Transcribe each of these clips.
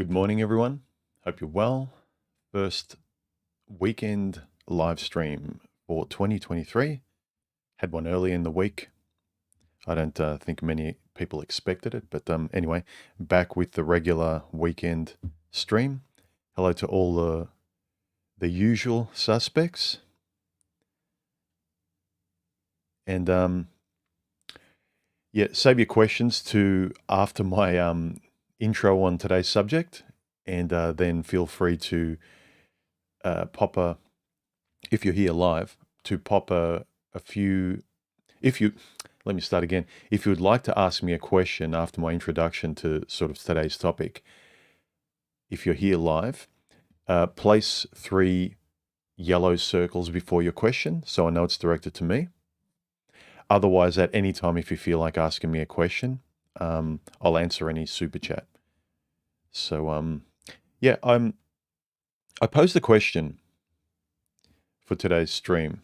Good morning, everyone. Hope you're well. First weekend live stream for 2023. Had one early in the week. I don't think many people expected it, but anyway, back with the regular weekend stream. Hello to all the usual suspects. And yeah, save your questions to after my intro on today's subject, and then feel free to pop a, if you're here live, to pop a few, if you, let me start again. If you would like to ask me a question after my introduction to sort of today's topic, if you're here live, place 3 yellow circles before your question so I know it's directed to me. Otherwise, at any time, if you feel like asking me a question, I'll answer any super chat. So, yeah, I posed a question for today's stream.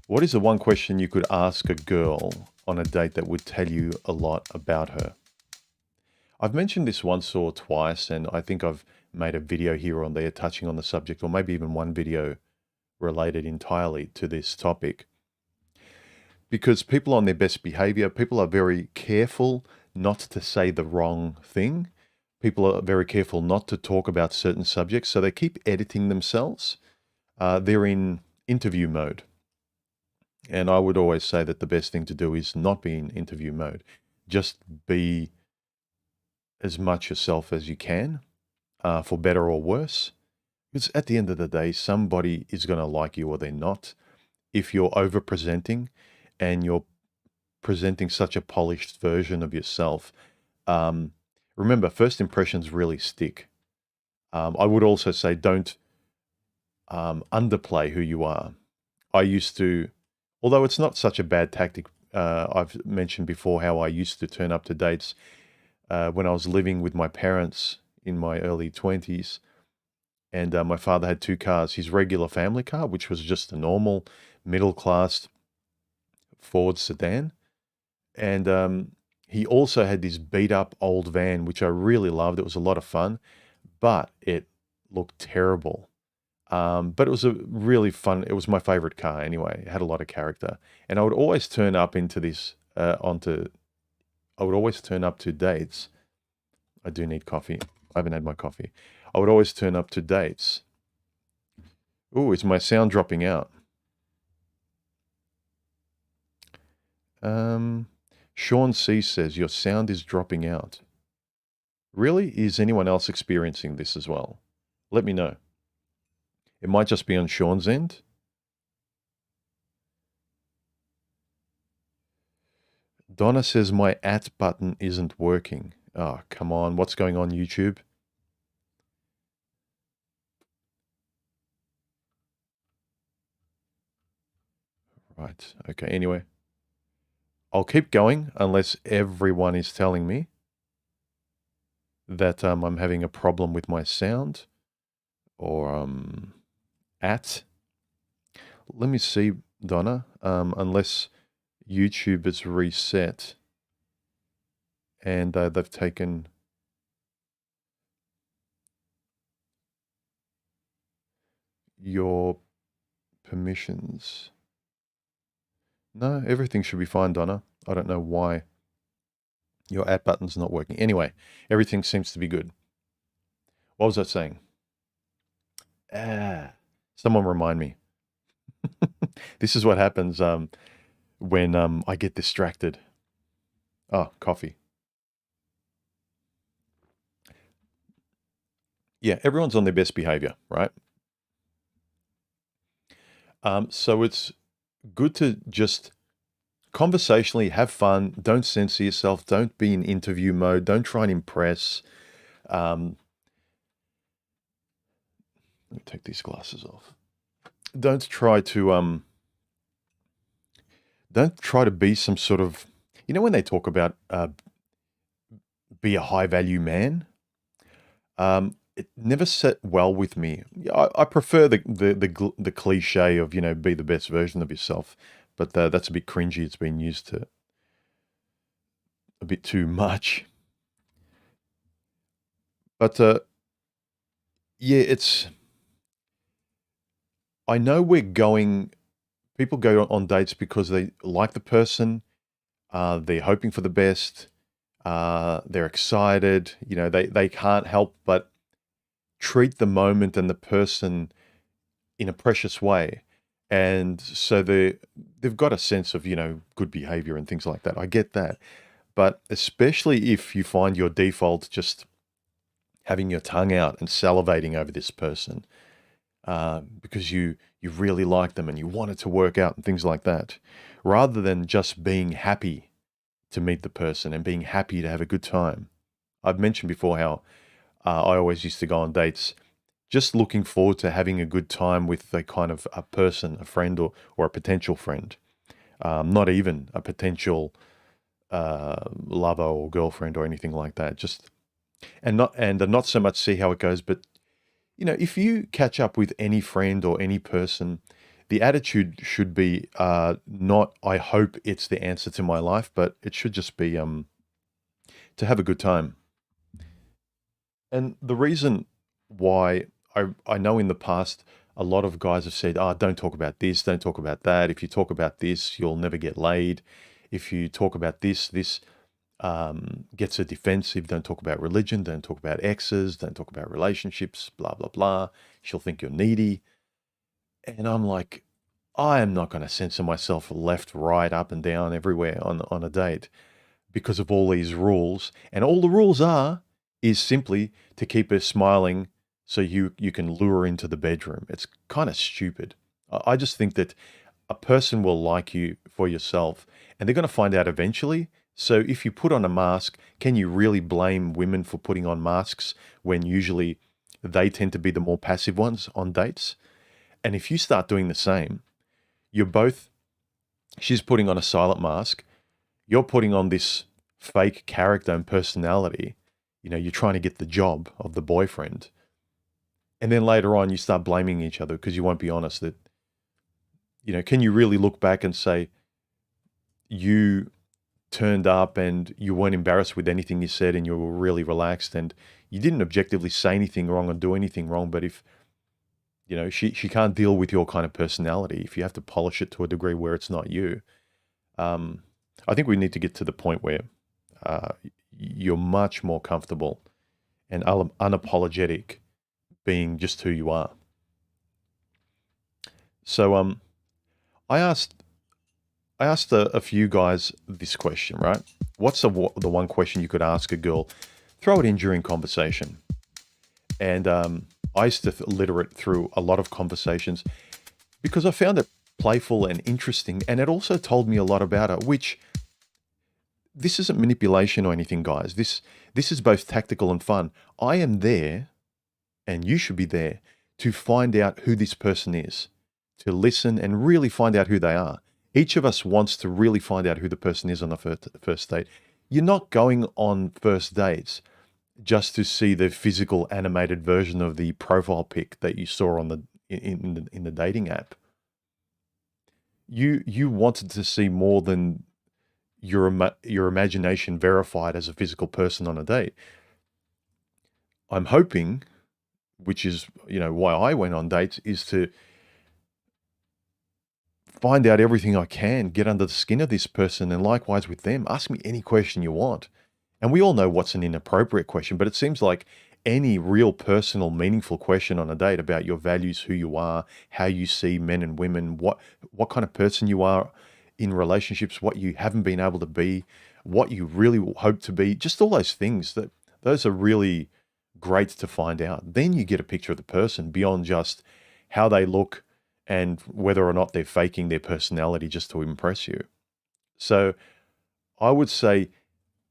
What is the one question you could ask a girl on a date that would tell you a lot about her? I've mentioned this once or twice, and I think I've made a video here or there touching on the subject, or maybe even one video related entirely to this topic. Because people on their best behavior, people are very careful not to say the wrong thing. People are very careful not to talk about certain subjects, so they keep editing themselves. They're in interview mode. And I would always say that the best thing to do is not be in interview mode. Just be as much yourself as you can, for better or worse. Because at the end of the day, somebody is going to like you or they're not. If you're over-presenting and you're presenting such a polished version of yourself, remember, first impressions really stick. I would also say don't underplay who you are. I used to, although it's not such a bad tactic, I've mentioned before how I used to turn up to dates when I was living with my parents in my early 20s. And my father had 2 cars, his regular family car, which was just a normal middle-class Ford sedan. And he also had this beat-up old van, which I really loved. It was a lot of fun, but it looked terrible. But it was a really fun, it was my favorite car anyway. It had a lot of character. And I would always turn up into this, I would always turn up to dates. I do need coffee. I haven't had my coffee. I would always turn up to dates. Ooh, is my sound dropping out? Sean C says, your sound is dropping out. Really? Is anyone else experiencing this as well? Let me know. It might just be on Sean's end. Donna says my @ button isn't working. Oh, come on. What's going on, YouTube? Right. Okay. Anyway, I'll keep going unless everyone is telling me that I'm having a problem with my sound or @ Let me see, Donna, unless YouTube is reset and they've taken your permissions. No, everything should be fine, Donna. I don't know why your @ button's not working. Anyway, everything seems to be good. What was I saying? Someone remind me. This is what happens when I get distracted. Oh, coffee. Yeah, everyone's on their best behavior, right? So it's good to just conversationally have fun. Don't censor yourself. Don't be in interview mode. Don't try and impress. Let me take these glasses off. Don't try to be some sort of, you know, when they talk about be a high value man. It never set well with me. I prefer the cliche of, you know, be the best version of yourself, but that's a bit cringy. It's been used to a bit too much. But yeah, I know people go on dates because they like the person, they're hoping for the best, they're excited, they can't help but treat the moment and the person in a precious way. And so they've got a sense of, good behavior and things like that. I get that. But especially if you find your default just having your tongue out and salivating over this person, because you really like them and you want it to work out and things like that, rather than just being happy to meet the person and being happy to have a good time. I've mentioned before how I always used to go on dates just looking forward to having a good time with a kind of a person, a friend, or a potential friend, not even a potential lover or girlfriend or anything like that. Not so much see how it goes, but if you catch up with any friend or any person, the attitude should be not, I hope it's the answer to my life, but it should just be to have a good time. And the reason why I know in the past, a lot of guys have said, don't talk about this, don't talk about that. If you talk about this, you'll never get laid. If you talk about this gets her defensive. Don't talk about religion. Don't talk about exes. Don't talk about relationships, blah, blah, blah. She'll think you're needy. And I'm like, I am not going to censor myself left, right, up and down, everywhere on a date because of all these rules. And all the rules is simply to keep her smiling so you can lure her into the bedroom. It's kind of stupid. I just think that a person will like you for yourself, and they're going to find out eventually. So if you put on a mask, can you really blame women for putting on masks when usually they tend to be the more passive ones on dates? And if you start doing the same, you're both, she's putting on a silent mask, you're putting on this fake character and personality. You're trying to get the job of the boyfriend. And then later on, you start blaming each other because you won't be honest that, can you really look back and say you turned up and you weren't embarrassed with anything you said and you were really relaxed and you didn't objectively say anything wrong or do anything wrong, but if, she can't deal with your kind of personality, if you have to polish it to a degree where it's not you, I think we need to get to the point where you're much more comfortable and unapologetic being just who you are. So I asked a few guys this question, right? What's the one question you could ask a girl? Throw it in during conversation. And I used to litter it through a lot of conversations because I found it playful and interesting, and it also told me a lot about her, which this isn't manipulation or anything, guys. This is both tactical and fun. I am there, and you should be there, to find out who this person is, to listen and really find out who they are. Each of us wants to really find out who the person is on the first date. You're not going on first dates just to see the physical animated version of the profile pic that you saw on in the dating app. You wanted to see more than your imagination verified as a physical person on a date. I'm hoping, which is why I went on dates, is to find out everything I can, get under the skin of this person, and likewise with them. Ask me any question you want. And we all know what's an inappropriate question, but it seems like any real personal, meaningful question on a date about your values, who you are, how you see men and women, what kind of person you are in relationships, what you haven't been able to be, what you really hope to be, just all those things, those are really great to find out. Then you get a picture of the person beyond just how they look and whether or not they're faking their personality just to impress you. So I would say,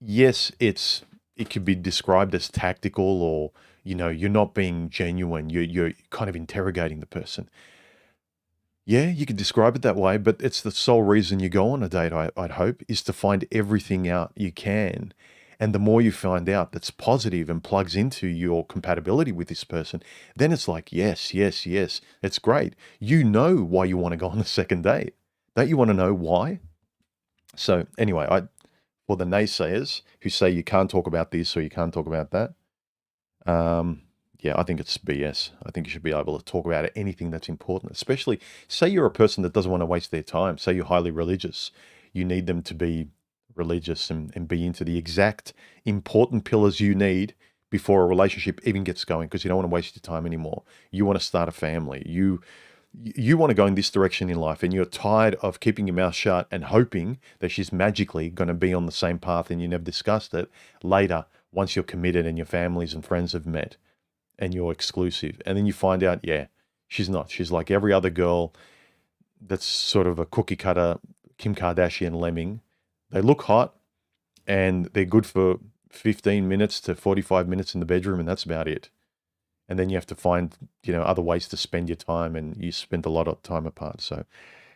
yes, it could be described as tactical, or you're not being genuine. You're kind of interrogating the person. Yeah, you could describe it that way, but it's the sole reason you go on a date, I'd hope, is to find everything out you can. And the more you find out that's positive and plugs into your compatibility with this person, then it's like, yes, yes, yes, it's great. You know why you want to go on a second date. Don't you want to know why? So anyway, for the naysayers who say you can't talk about this or you can't talk about that, Um, yeah, I think it's BS. I think you should be able to talk about anything that's important, especially say you're a person that doesn't want to waste their time. Say you're highly religious. You need them to be religious and be into the exact important pillars you need before a relationship even gets going because you don't want to waste your time anymore. You want to start a family. You want to go in this direction in life and you're tired of keeping your mouth shut and hoping that she's magically going to be on the same path and you never discussed it later once you're committed and your families and friends have met and you're exclusive. And then you find out, yeah, she's not. She's like every other girl that's sort of a cookie cutter Kim Kardashian lemming. They look hot and they're good for 15 minutes to 45 minutes in the bedroom and that's about it. And then you have to find, other ways to spend your time and you spend a lot of time apart. So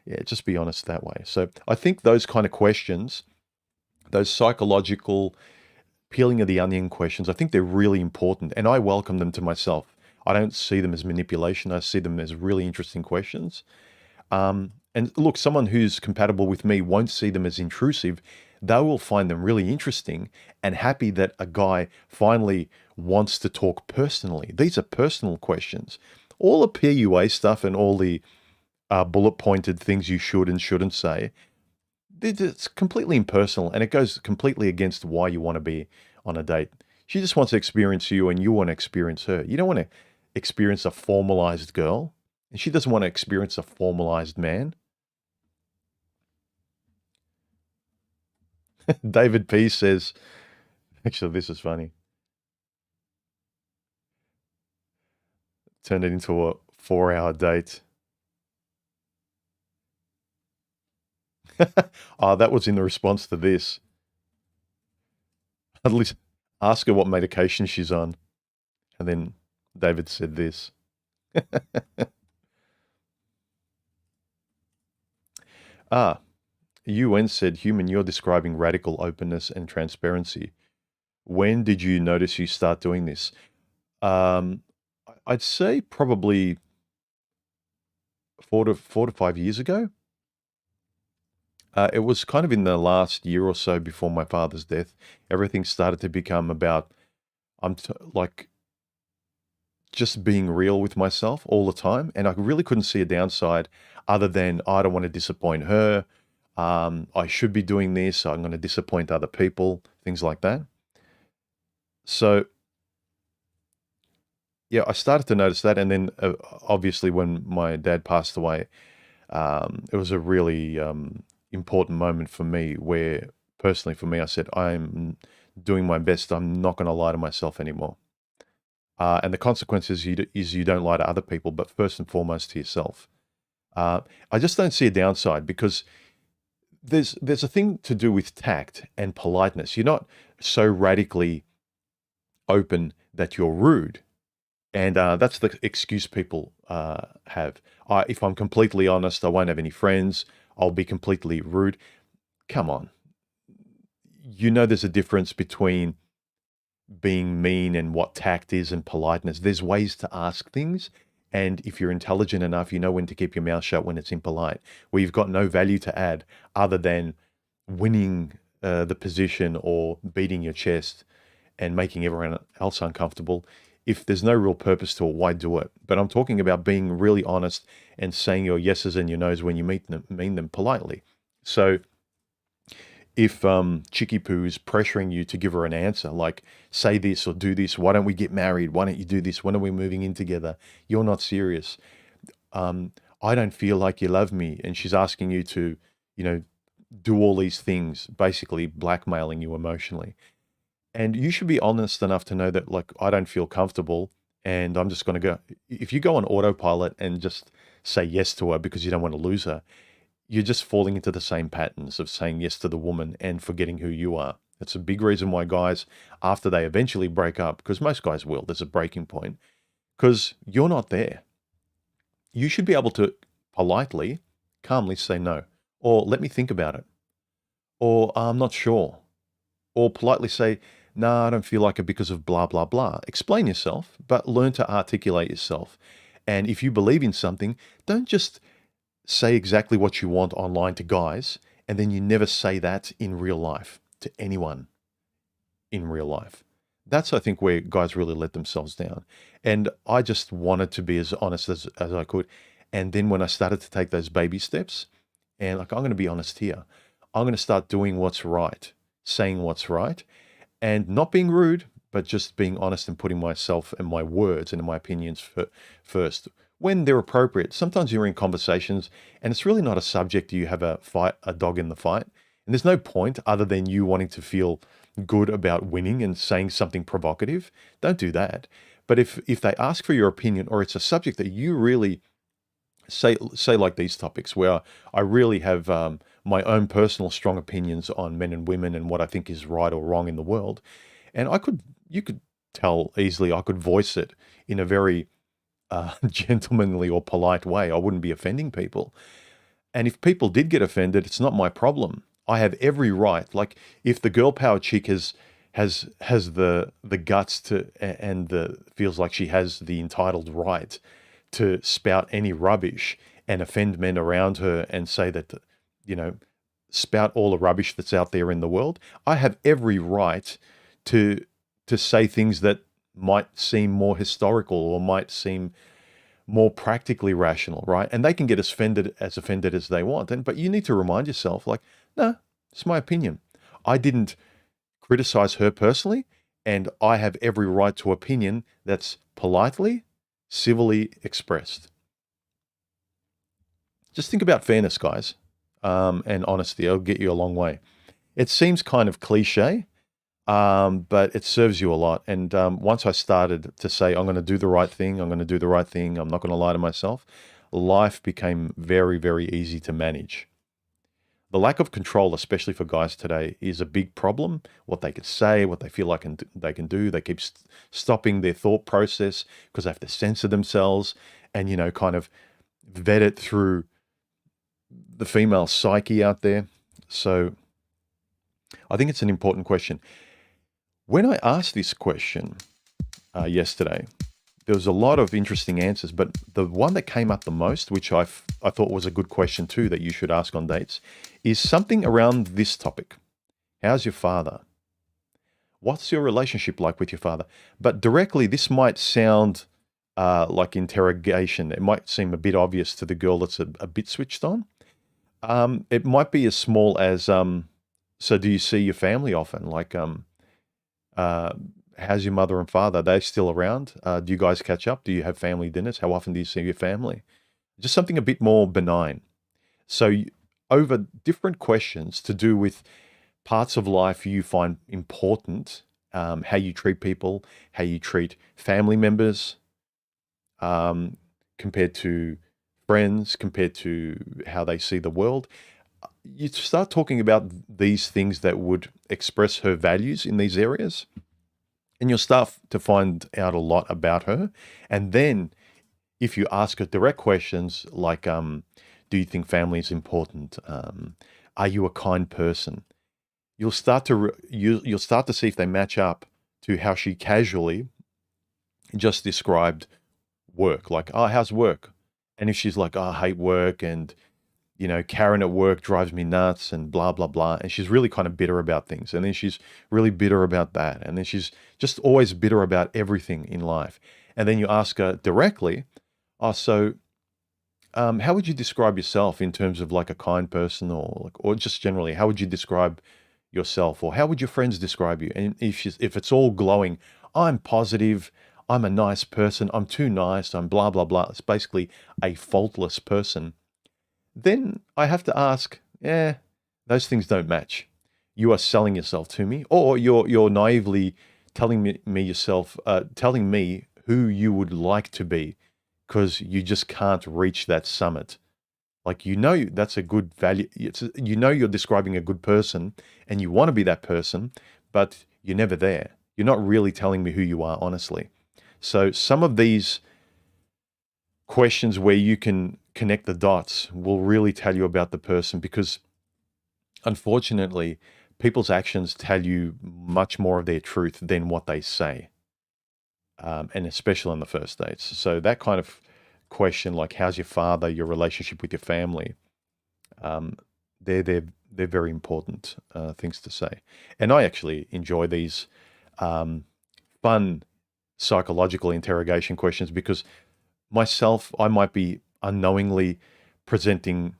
yeah, just be honest that way. So I think those kind of questions, those psychological peeling of the onion questions, I think they're really important and I welcome them to myself. I don't see them as manipulation. I see them as really interesting questions. And look, someone who's compatible with me won't see them as intrusive. They will find them really interesting and happy that a guy finally wants to talk personally. These are personal questions. All the PUA stuff and all the bullet pointed things you should and shouldn't say, it's completely impersonal and it goes completely against why you want to be on a date. She just wants to experience you and you want to experience her. You don't want to experience a formalized girl and she doesn't want to experience a formalized man. David P says, actually, this is funny. Turned it into a 4-hour date. Oh, that was in the response to this. At least ask her what medication she's on. And then David said this. UN said, Human, you're describing radical openness and transparency. When did you notice you start doing this? I'd say probably 4 to 5 years ago. It was kind of in the last year or so before my father's death. Everything started to become about, like just being real with myself all the time. And I really couldn't see a downside other than I don't want to disappoint her. I should be doing this. I'm going to disappoint other people, things like that. So, yeah, I started to notice that. And then obviously when my dad passed away, it was a really important moment for me where personally for me, I said, I'm doing my best. I'm not going to lie to myself anymore. And the consequences is you don't lie to other people, but first and foremost to yourself. I just don't see a downside because there's a thing to do with tact and politeness. You're not so radically open that you're rude. And that's the excuse people have. If I'm completely honest, I won't have any friends. I'll be completely rude. Come on. There's a difference between being mean and what tact is and politeness. There's ways to ask things. And if you're intelligent enough, you know when to keep your mouth shut when it's impolite, where you've got no value to add other than winning the position or beating your chest and making everyone else uncomfortable. If there's no real purpose to it, why do it? But I'm talking about being really honest and saying your yeses and your nos when you mean them politely. So if Chicky Poo is pressuring you to give her an answer, like say this or do this, why don't we get married? Why don't you do this? When are we moving in together? You're not serious. I don't feel like you love me. And she's asking you to, do all these things, basically blackmailing you emotionally. And you should be honest enough to know that, like, I don't feel comfortable and I'm just going to go. If you go on autopilot and just say yes to her because you don't want to lose her, you're just falling into the same patterns of saying yes to the woman and forgetting who you are. That's a big reason why guys, after they eventually break up, because most guys will, there's a breaking point, because you're not there. You should be able to politely, calmly say no, or let me think about it, or I'm not sure, or politely say, no, I don't feel like it because of blah, blah, blah. Explain yourself, but learn to articulate yourself. And if you believe in something, don't just say exactly what you want online to guys, and then you never say that in real life to anyone in real life. That's, I think, where guys really let themselves down. And I just wanted to be as honest as I could. And then when I started to take those baby steps, and like, I'm going to be honest here, I'm going to start doing what's right, saying what's right, and not being rude, but just being honest and putting myself and my words and my opinions first when they're appropriate. Sometimes you're in conversations and it's really not a subject you have a dog in the fight. And there's no point other than you wanting to feel good about winning and saying something provocative. Don't do that. But if they ask for your opinion, or it's a subject that you really say like these topics where I really have my own personal strong opinions on men and women and what I think is right or wrong in the world, and you could tell easily I could voice it in a very gentlemanly or polite way. I wouldn't be offending people. And if people did get offended, it's not my problem. I have every right. Like, if the girl power chick has the guts to, and the feels like she has the entitled right to spout any rubbish and offend men around her and say that, you know, spout all the rubbish that's out there in the world, I have every right to say things that might seem more historical or might seem more practically rational, right? And they can get offended as they want. But you need to remind yourself, like, no, it's my opinion. I didn't criticize her personally, and I have every right to opinion that's politely, civilly expressed. Just think about fairness, guys, and honesty. It'll get you a long way. It seems kind of cliche, but it serves you a lot. And once I started to say, I'm going to do the right thing, I'm going to do the right thing, I'm not going to lie to myself, life became very, very easy to manage. The lack of control, especially for guys today, is a big problem. What they can say, what they feel like they can do, they keep stopping their thought process because they have to censor themselves and, kind of vet it through the female psyche out there. So I think it's an important question. When I asked this question yesterday, there was a lot of interesting answers, but the one that came up the most, which I thought was a good question too, that you should ask on dates, is something around this topic. How's your father? What's your relationship like with your father? But directly, this might sound like interrogation. It might seem a bit obvious to the girl that's a bit switched on. It might be as small as, so do you see your family often? Like, how's your mother and father? Are they still around? Do you guys catch up? Do you have family dinners? How often do you see your family? Just something a bit more benign. So over different questions to do with parts of life you find important, how you treat people, how you treat family members, compared to friends, compared to how they see the world. You start talking about these things that would express her values in these areas, and you'll start to find out a lot about her. And then if you ask her direct questions like, do you think family is important? Are you a kind person? You'll start to see if they match up to how she casually just described work. Like, oh, how's work? And if she's like, oh, I hate work, and Karen at work drives me nuts, and blah, blah, blah. And she's really kind of bitter about things. And then she's really bitter about that. And then she's just always bitter about everything in life. And then you ask her directly, oh, so how would you describe yourself in terms of like a kind person, or just generally, how would you describe yourself, or how would your friends describe you? And if it's all glowing, I'm positive, I'm a nice person, I'm too nice, I'm blah, blah, blah. It's basically a faultless person. Then I have to ask, those things don't match. You are selling yourself to me, or you're naively telling telling me who you would like to be, because you just can't reach that summit. Like, that's a good value. You're describing a good person, and you want to be that person, but you're never there. You're not really telling me who you are, honestly. So some of these questions where you can connect the dots will really tell you about the person, because unfortunately, people's actions tell you much more of their truth than what they say, and especially on the first dates. So that kind of question, like how's your father, your relationship with your family, they're very important things to say. And I actually enjoy these fun psychological interrogation questions, because myself, I might be unknowingly presenting,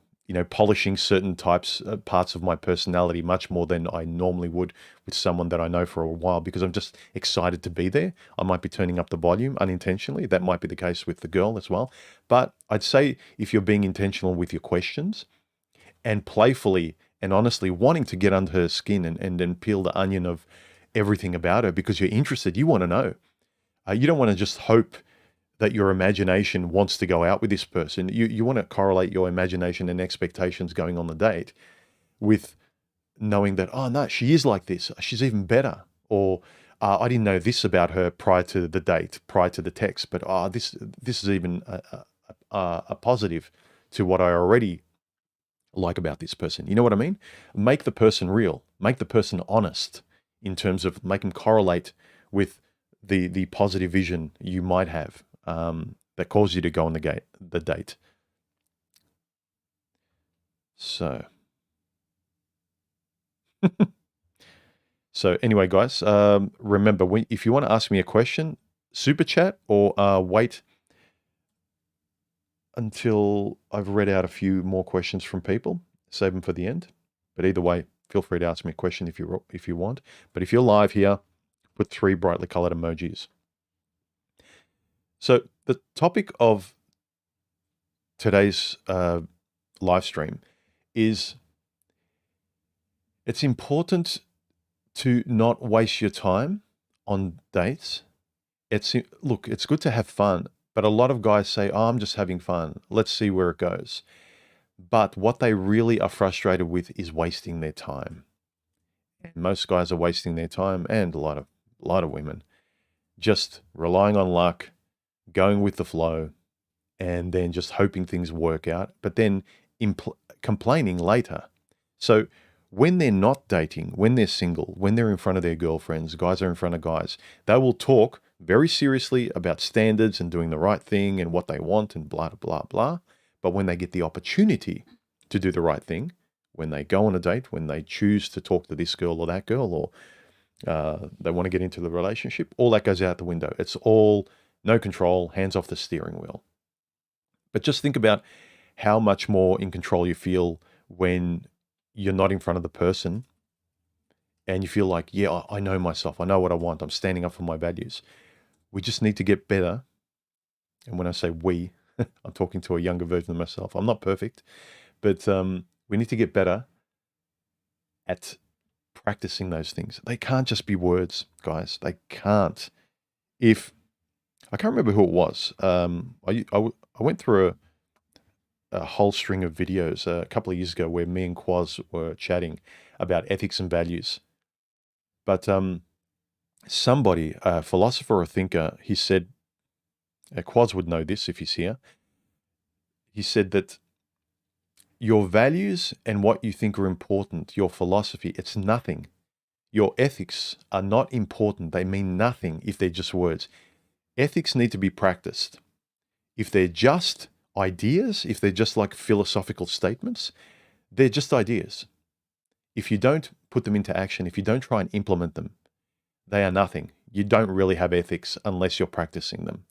polishing certain parts of my personality much more than I normally would with someone that I know for a while, because I'm just excited to be there. I might be turning up the volume unintentionally. That might be the case with the girl as well. But I'd say if you're being intentional with your questions and playfully and honestly wanting to get under her skin and then peel the onion of everything about her because you're interested, you want to know. You don't want to just hope that your imagination wants to go out with this person. You want to correlate your imagination and expectations going on the date with knowing that, oh no, she is like this. She's even better. Or I didn't know this about her prior to the date, prior to the text, but this is even a positive to what I already like about this person. You know what I mean? Make the person real. Make the person honest in terms of make them correlate with the positive vision you might have that caused you to go on the date. So, so anyway, guys, remember, if you want to ask me a question, super chat or wait until I've read out a few more questions from people. Save them for the end. But either way, feel free to ask me a question if you want. But if you're live here, put 3 brightly colored emojis. So the topic of today's live stream is it's important to not waste your time on dates. Look, it's good to have fun, but a lot of guys say, oh, I'm just having fun. Let's see where it goes. But what they really are frustrated with is wasting their time. And most guys are wasting their time, and a lot of women, just relying on luck, going with the flow, and then just hoping things work out, but then complaining later. So when they're not dating, when they're single, when they're in front of their girlfriends, guys are in front of guys, they will talk very seriously about standards and doing the right thing and what they want and blah, blah, blah. But when they get the opportunity to do the right thing, when they go on a date, when they choose to talk to this girl or that girl, or they want to get into the relationship, all that goes out the window. It's all no control, hands off the steering wheel. But just think about how much more in control you feel when you're not in front of the person and you feel like, yeah, I know myself. I know what I want. I'm standing up for my values. We just need to get better. And when I say we, I'm talking to a younger version of myself. I'm not perfect, but we need to get better at practicing those things. They can't just be words, guys. They can't. I can't remember who it was. I went through a whole string of videos a couple of years ago where me and Quaz were chatting about ethics and values. But somebody, a philosopher or thinker, he said, Quaz would know this if he's here. He said that your values and what you think are important, your philosophy, it's nothing. Your ethics are not important. They mean nothing if they're just words. Ethics need to be practiced. If they're just ideas, if they're just like philosophical statements, they're just ideas. If you don't put them into action, if you don't try and implement them, they are nothing. You don't really have ethics unless you're practicing them.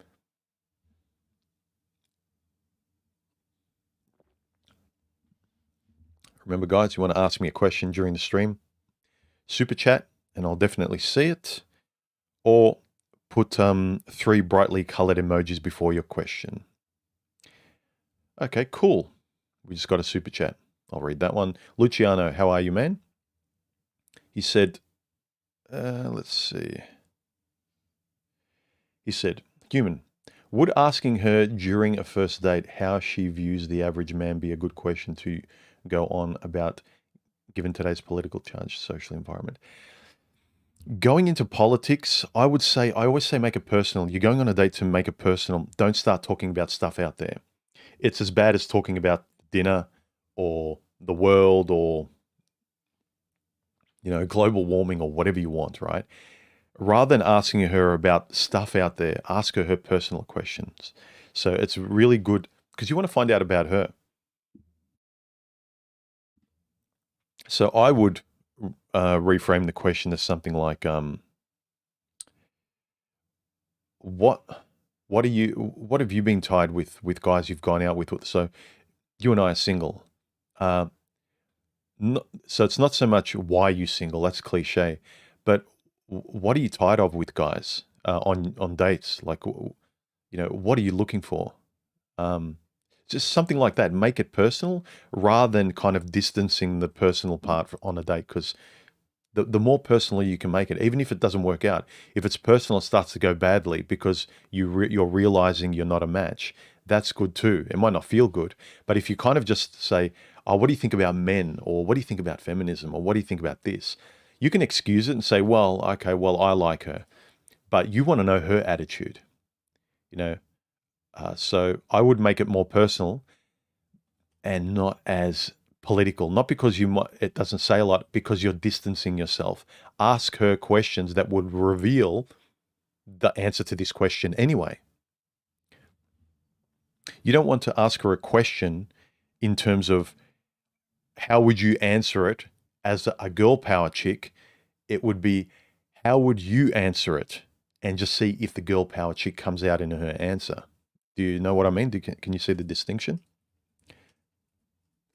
Remember, guys, you want to ask me a question during the stream, super chat, and I'll definitely see it. Or put 3 brightly colored emojis before your question. Okay, cool. We just got a super chat. I'll read that one. Luciano, how are you, man? He said, let's see. He said, human, would asking her during a first date how she views the average man be a good question to go on about given today's political charged social environment? Going into politics, I always say make it personal. You're going on a date to make it personal. Don't start talking about stuff out there. It's as bad as talking about dinner or the world or, global warming or whatever you want, right? Rather than asking her about stuff out there, ask her personal questions. So it's really good because you want to find out about her. So I would reframe the question as something like, what what have you been tied with guys you've gone out with? So you and I are single. Uh, so it's not so much why you single, that's cliche, but what are you tired of with guys on dates? Like, what are you looking for? Um, just something like that. Make it personal rather than kind of distancing the personal part on a date. Because the more personal you can make it, even if it doesn't work out, if it's personal, it starts to go badly because you're realizing you're not a match. That's good too. It might not feel good, but if you kind of just say, "Oh, what do you think about men?" or "What do you think about feminism?" or "What do you think about this?" You can excuse it and say, "Well, okay, well, I like her," but you want to know her attitude. You know, so I would make it more personal and not as political. Not because it doesn't say a lot, because you're distancing yourself. Ask her questions that would reveal the answer to this question anyway. You don't want to ask her a question in terms of how would you answer it as a girl power chick. It would be, how would you answer it? And just see if the girl power chick comes out in her answer. Do you know what I mean? Can you see the distinction?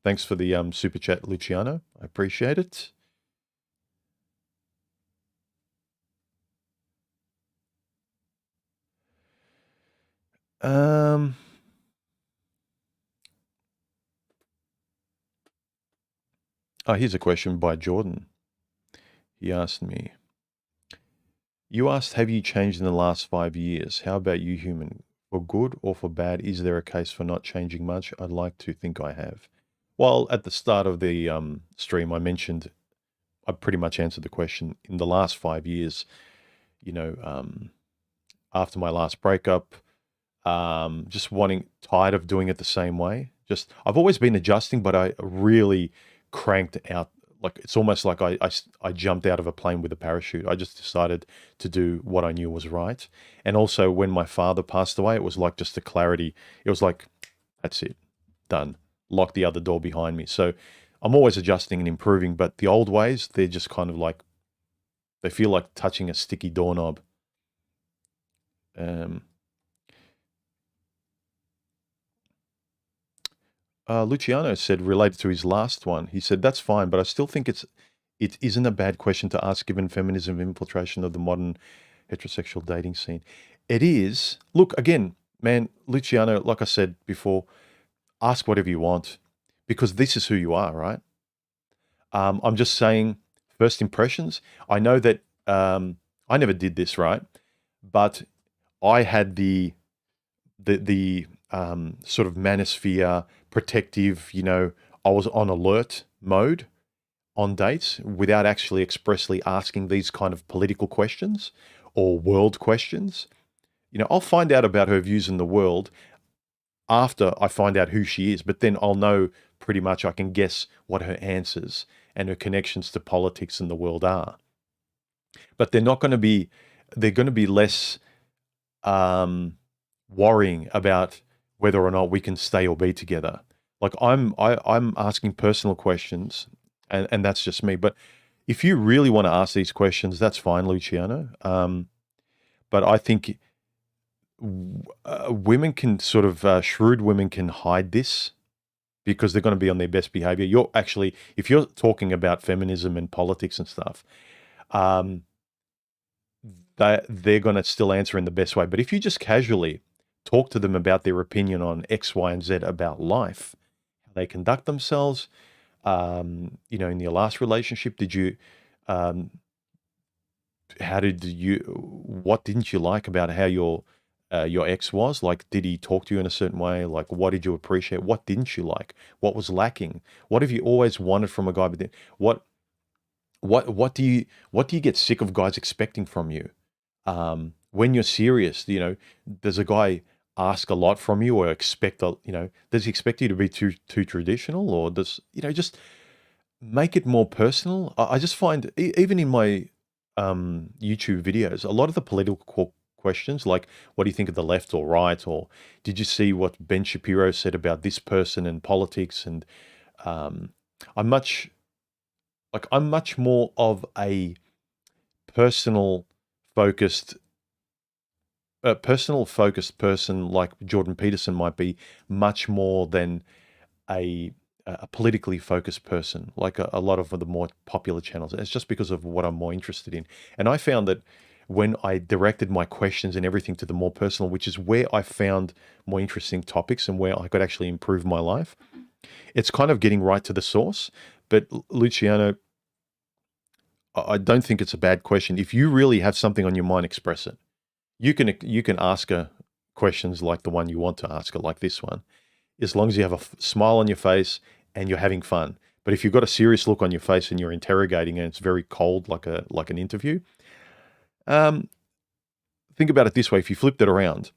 Thanks for the super chat, Luciano. I appreciate it. Um, Here's a question by Jordan. He asked me, you asked, have you changed in the last 5 years? How about you, human? For good or for bad? Is there a case for not changing much? I'd like to think I have. Well, at the start of the stream, I pretty much answered the question. In the last 5 years, you know, after my last breakup, just tired of doing it the same way. I've always been adjusting, but I really cranked out. Like, it's almost like I jumped out of a plane with a parachute. I just decided to do what I knew was right. And also, when my father passed away, it was like just a clarity. It was like, that's it, done. Lock the other door behind me. So I'm always adjusting and improving, but the old ways, they're just kind of like, they feel like touching a sticky doorknob. Um, Luciano said, related to his last one, he said, that's fine, but I still think it isn't a bad question to ask given feminism infiltration of the modern heterosexual dating scene. It is. Look, again, man, Luciano, like I said before, ask whatever you want because this is who you are, right? I'm just saying, first impressions. I know that I never did this, right? But I had the sort of manosphere protective, I was on alert mode on dates without actually expressly asking these kind of political questions or world questions. I'll find out about her views in the world after I find out who she is, but then I'll know pretty much, I can guess what her answers and her connections to politics in the world are. But they're going to be less worrying about whether or not we can stay or be together. Like, I'm asking personal questions, and that's just me. But if you really want to ask these questions, that's fine, Luciano. But I think women can sort of shrewd women can hide this because they're going to be on their best behavior. If you're talking about feminism and politics and stuff, um, they're going to still answer in the best way. But if you just casually talk to them about their opinion on X, Y, and Z about life, how they conduct themselves, in your last relationship, um, what didn't you like about how your ex was? Like, did he talk to you in a certain way? Like, what did you appreciate? What didn't you like? What was lacking? What have you always wanted from a guy? But then what do you get sick of guys expecting from you? When you're serious, does a guy ask a lot from you or does he expect you to be too traditional, or just make it more personal? I just find even in my YouTube videos, a lot of the political questions, like what do you think of the left or right, or did you see what Ben Shapiro said about this person and politics, and um, I'm much I'm much more of a personal focused a personal focused person like Jordan Peterson might be much more than a politically focused person, like a lot of the more popular channels. It's just because of what I'm more interested in. And I found that when I directed my questions and everything to the more personal, which is where I found more interesting topics and where I could actually improve my life, it's kind of getting right to the source. But Luciano, I don't think it's a bad question. If you really have something on your mind, express it. You can ask her questions like the one you want to ask her, like this one, as long as you have a smile on your face and you're having fun. But if you've got a serious look on your face and you're interrogating and it's very cold, like an interview, um, think about it this way: if you flipped it around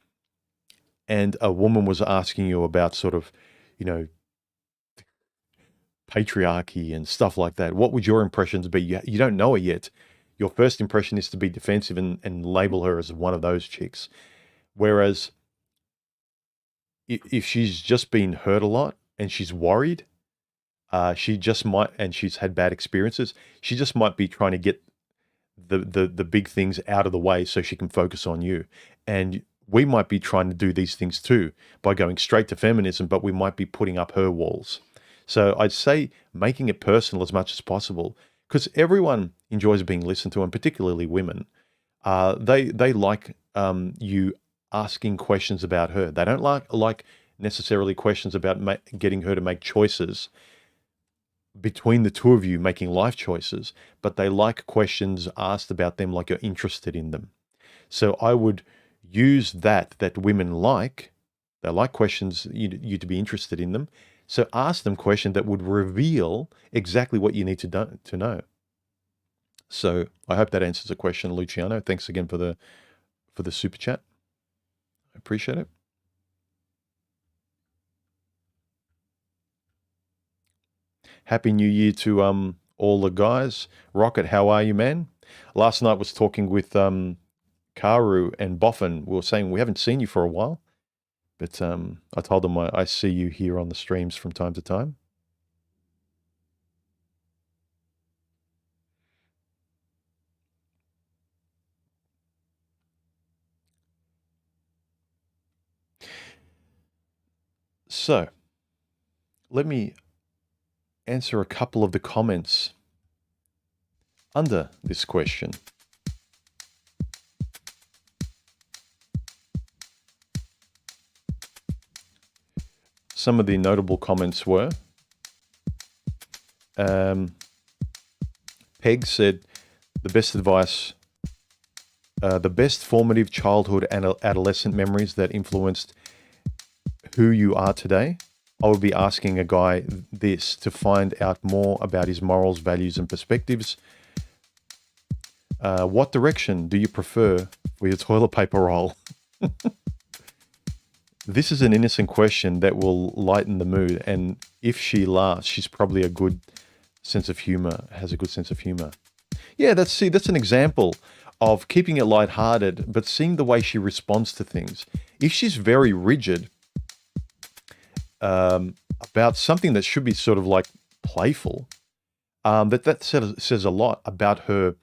and a woman was asking you about sort of, you know, patriarchy and stuff like that, what would your impressions be? You don't know her yet. Your first impression is to be defensive and label her as one of those chicks. Whereas if she's just been hurt a lot and she's worried, she just might, and she's had bad experiences, she just might be trying to get the big things out of the way so she can focus on you. And we might be trying to do these things too by going straight to feminism, but we might be putting up her walls. So I'd say making it personal as much as possible, because everyone enjoys being listened to, and particularly women. They like you asking questions about her. They don't like necessarily questions about getting her to make choices between the two of you, making life choices, but they like questions asked about them like you're interested in them. So I would use that women like. They like questions, you to be interested in them. So ask them questions that would reveal exactly what you need to know. So I hope that answers the question, Luciano. Thanks again for the super chat. I appreciate it. Happy New Year to all the guys. Rocket, how are you, man? Last night was talking with Karu and Boffin. We were saying we haven't seen you for a while, but I told them I see you here on the streams from time to time. So let me answer a couple of the comments under this question. Some of the notable comments were, Peg said, the best advice, the best formative childhood and adolescent memories that influenced who you are today. I would be asking a guy this to find out more about his morals, values, and perspectives. What direction do you prefer for your toilet paper roll? This is an innocent question that will lighten the mood, and if she laughs, she's probably has a good sense of humor. Yeah, that's an example of keeping it lighthearted, but seeing the way she responds to things. If she's very rigid about something that should be sort of like playful, that says a lot about her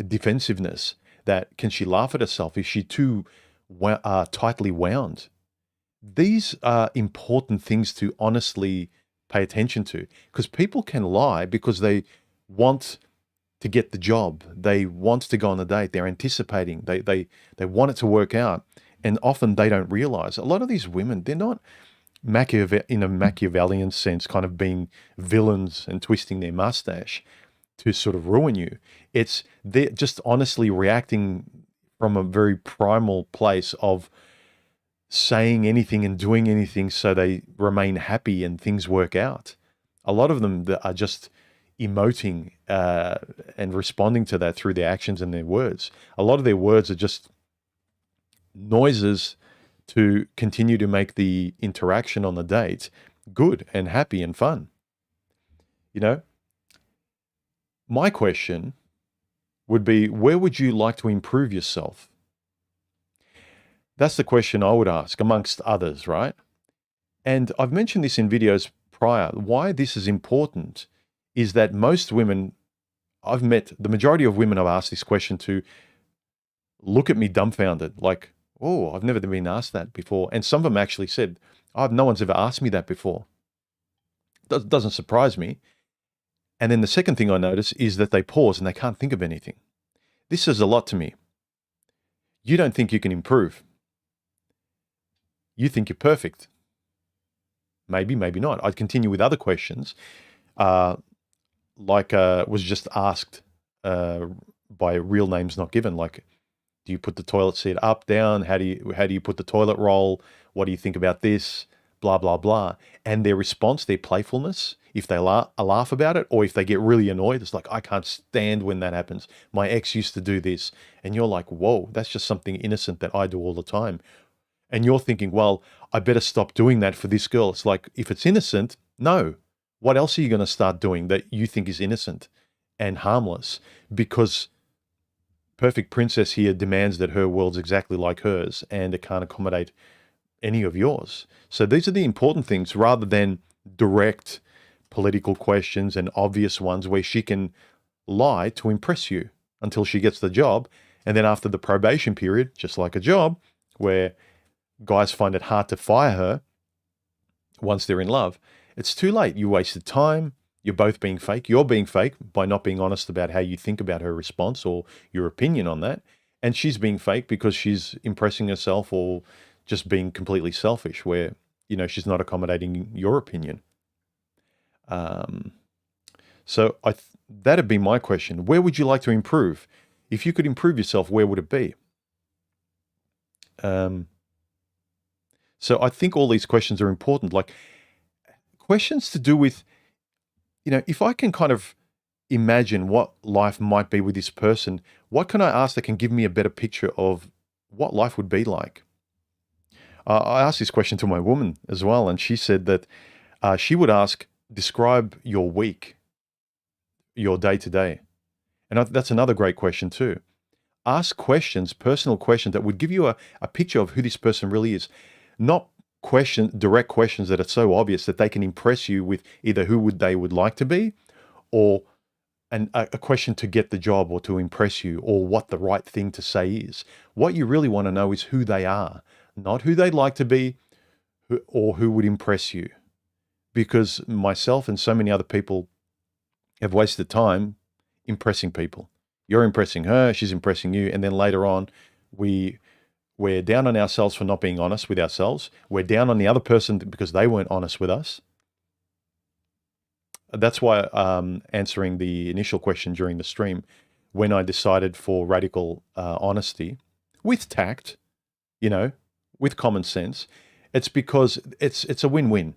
defensiveness. That can she laugh at herself? Is she too tightly wound? These are important things to honestly pay attention to, because people can lie because they want to get the job. They want to go on a date. They're anticipating. They want it to work out. And often they don't realize. A lot of these women, they're not in a Machiavellian sense, kind of being villains and twisting their mustache to sort of ruin you. They're just honestly reacting from a very primal place of saying anything and doing anything so they remain happy and things work out. A lot of them that are just emoting and responding to that through their actions and their words. A lot of their words are just noises to continue to make the interaction on the date good and happy and fun. You know, my question would be, where would you like to improve yourself? That's the question I would ask, amongst others, right? And I've mentioned this in videos prior. Why this is important is that most women, the majority of women I've asked this question to, look at me dumbfounded, like, Oh, I've never been asked that before. And some of them actually said, no one's ever asked me that before. Doesn't surprise me. And then the second thing I notice is that they pause and they can't think of anything. This says a lot to me. You don't think you can improve. You think you're perfect. Maybe, maybe not. I'd continue with other questions, was just asked by real names not given, like, do you put the toilet seat up, down? How do you put the toilet roll? What do you think about this? Blah, blah, blah. And their response, their playfulness, if they laugh about it, or if they get really annoyed, it's like, I can't stand when that happens. My ex used to do this. And you're like, whoa, that's just something innocent that I do all the time. And you're thinking, well, I better stop doing that for this girl. It's like, if it's innocent, no. What else are you going to start doing that you think is innocent and harmless? Because Perfect Princess here demands that her world's exactly like hers, and it can't accommodate any of yours. So these are the important things, rather than direct political questions and obvious ones where she can lie to impress you until she gets the job. And then after the probation period, just like a job, where guys find it hard to fire her once they're in love, it's too late. You wasted time. You're both being fake. You're being fake by not being honest about how you think about her response or your opinion on that. And she's being fake because she's impressing herself or just being completely selfish, where, she's not accommodating your opinion. So that'd be my question. Where would you like to improve? If you could improve yourself, where would it be? So I think all these questions are important, like questions to do with, if I can kind of imagine what life might be with this person, what can I ask that can give me a better picture of what life would be like? I asked this question to my woman as well, and she said that she would ask, describe your week, your day to day. And that's another great question too. Ask questions, personal questions that would give you a picture of who this person really is. Not direct questions that are so obvious that they can impress you with either who they would like to be, or a question to get the job or to impress you, or what the right thing to say is. What you really want to know is who they are, not who they'd like to be or who would impress you. Because myself and so many other people have wasted time impressing people. You're impressing her, she's impressing you, and then later on, we're down on ourselves for not being honest with ourselves. We're down on the other person because they weren't honest with us. That's why answering the initial question during the stream, when I decided for radical honesty, with tact, with common sense, it's because it's a win-win.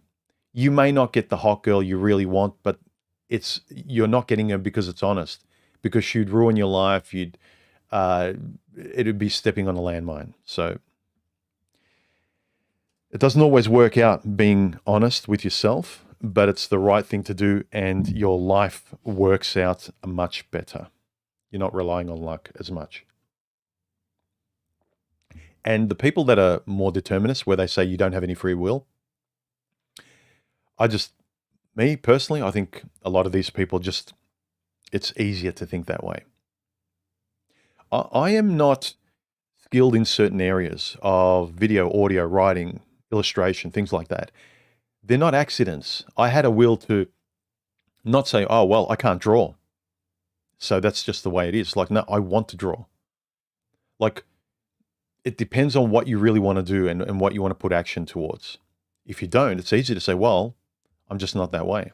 You may not get the hot girl you really want, but you're not getting her because it's honest, because she'd ruin your life. It'd be stepping on a landmine. So it doesn't always work out being honest with yourself, but it's the right thing to do, and your life works out much better. You're not relying on luck as much. And the people that are more determinists, where they say you don't have any free will, me personally, I think a lot of these people it's easier to think that way. I am not skilled in certain areas of video, audio, writing, illustration, things like that. They're not accidents. I had a will to not say, oh, well, I can't draw, so that's just the way it is. Like, no, I want to draw. Like, it depends on what you really want to do and what you want to put action towards. If you don't, it's easy to say, well, I'm just not that way.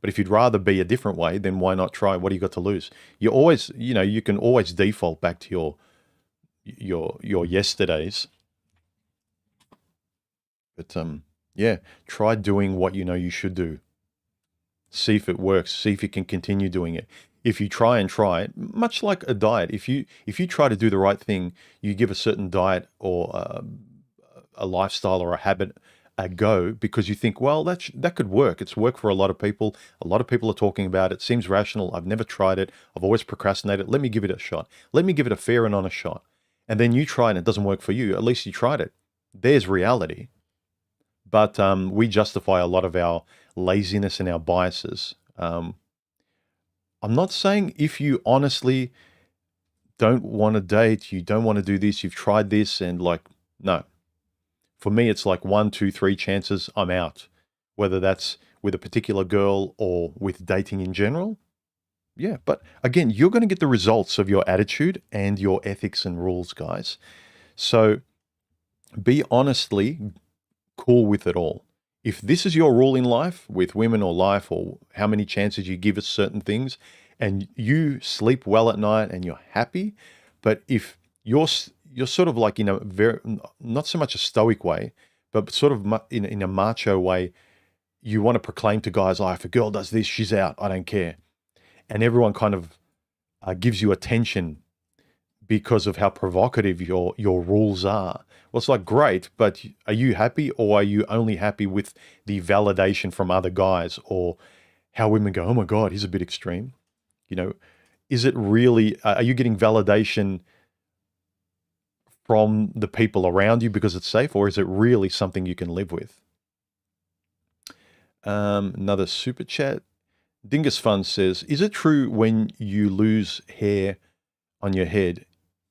But if you'd rather be a different way, then why not try? What do you got to lose? You always, you can always default back to your yesterdays. But yeah, try doing what you know you should do. See if it works. See if you can continue doing it. If you try and try it, much like a diet, if you try to do the right thing, you give a certain diet or a lifestyle or a habit a go because you think, well, that could work. It's worked for a lot of people. A lot of people are talking about it. Seems rational. I've never tried it. I've always procrastinated. Let me give it a shot. Let me give it a fair and honest shot. And then you try and it doesn't work for you. At least you tried it. There's reality. But we justify a lot of our laziness and our biases. I'm not saying if you honestly don't want to date, you don't want to do this, you've tried this, and like, no. For me, it's like 1, 2, 3 chances, I'm out. Whether that's with a particular girl or with dating in general. Yeah, but again, you're going to get the results of your attitude and your ethics and rules, guys. So be honestly cool with it all. If this is your rule in life, with women or life, or how many chances you give us certain things, and you sleep well at night and you're happy, but if you're sort of like in a very, not so much a stoic way, but sort of in a macho way, you want to proclaim to guys, oh, if a girl does this, she's out, I don't care. And everyone kind of gives you attention because of how provocative your rules are. Well, it's like, great, but are you happy, or are you only happy with the validation from other guys, or how women go, oh my God, he's a bit extreme. You know, is it really, are you getting validation from the people around you because it's safe, or is it really something you can live with? Another super chat. Dingus Fun says, is it true when you lose hair on your head,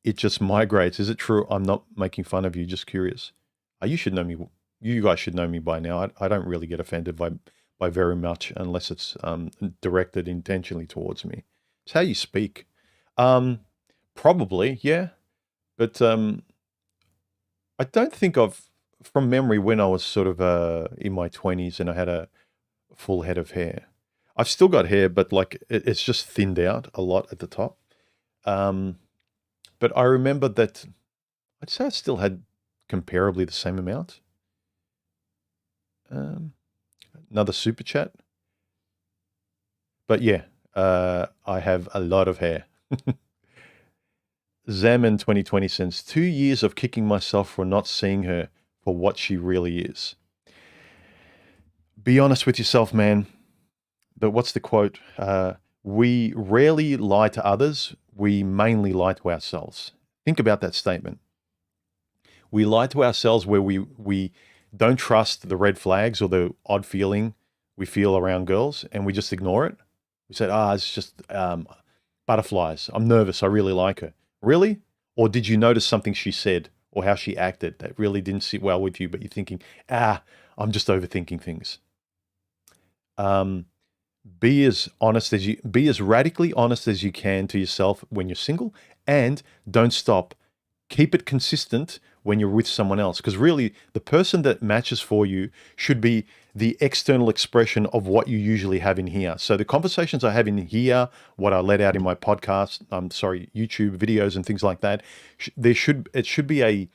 it just migrates? Is it true? I'm not making fun of you, just curious. You should know me. You guys should know me by now. I don't really get offended by very much unless it's directed intentionally towards me. It's how you speak. Probably, yeah. But I don't think from memory, when I was sort of in my 20s and I had a full head of hair. I've still got hair, but like it's just thinned out a lot at the top. But I remember that I'd say I still had comparably the same amount. Another super chat. But yeah, I have a lot of hair. Zaman 2020 says, 2 years of kicking myself for not seeing her for what she really is. Be honest with yourself, man. But what's the quote? We rarely lie to others. We mainly lie to ourselves. Think about that statement. We lie to ourselves where we don't trust the red flags or the odd feeling we feel around girls, and we just ignore it. We said, it's just butterflies. I'm nervous. I really like her. Really? Or did you notice something she said or how she acted that really didn't sit well with you, but you're thinking, I'm just overthinking things. Be as radically honest as you can to yourself when you're single, and don't stop. Keep it consistent when you're with someone else, because really the person that matches for you should be the external expression of what you usually have in here. So the conversations I have in here, what I let out in my podcast, YouTube videos and things like that, it should be a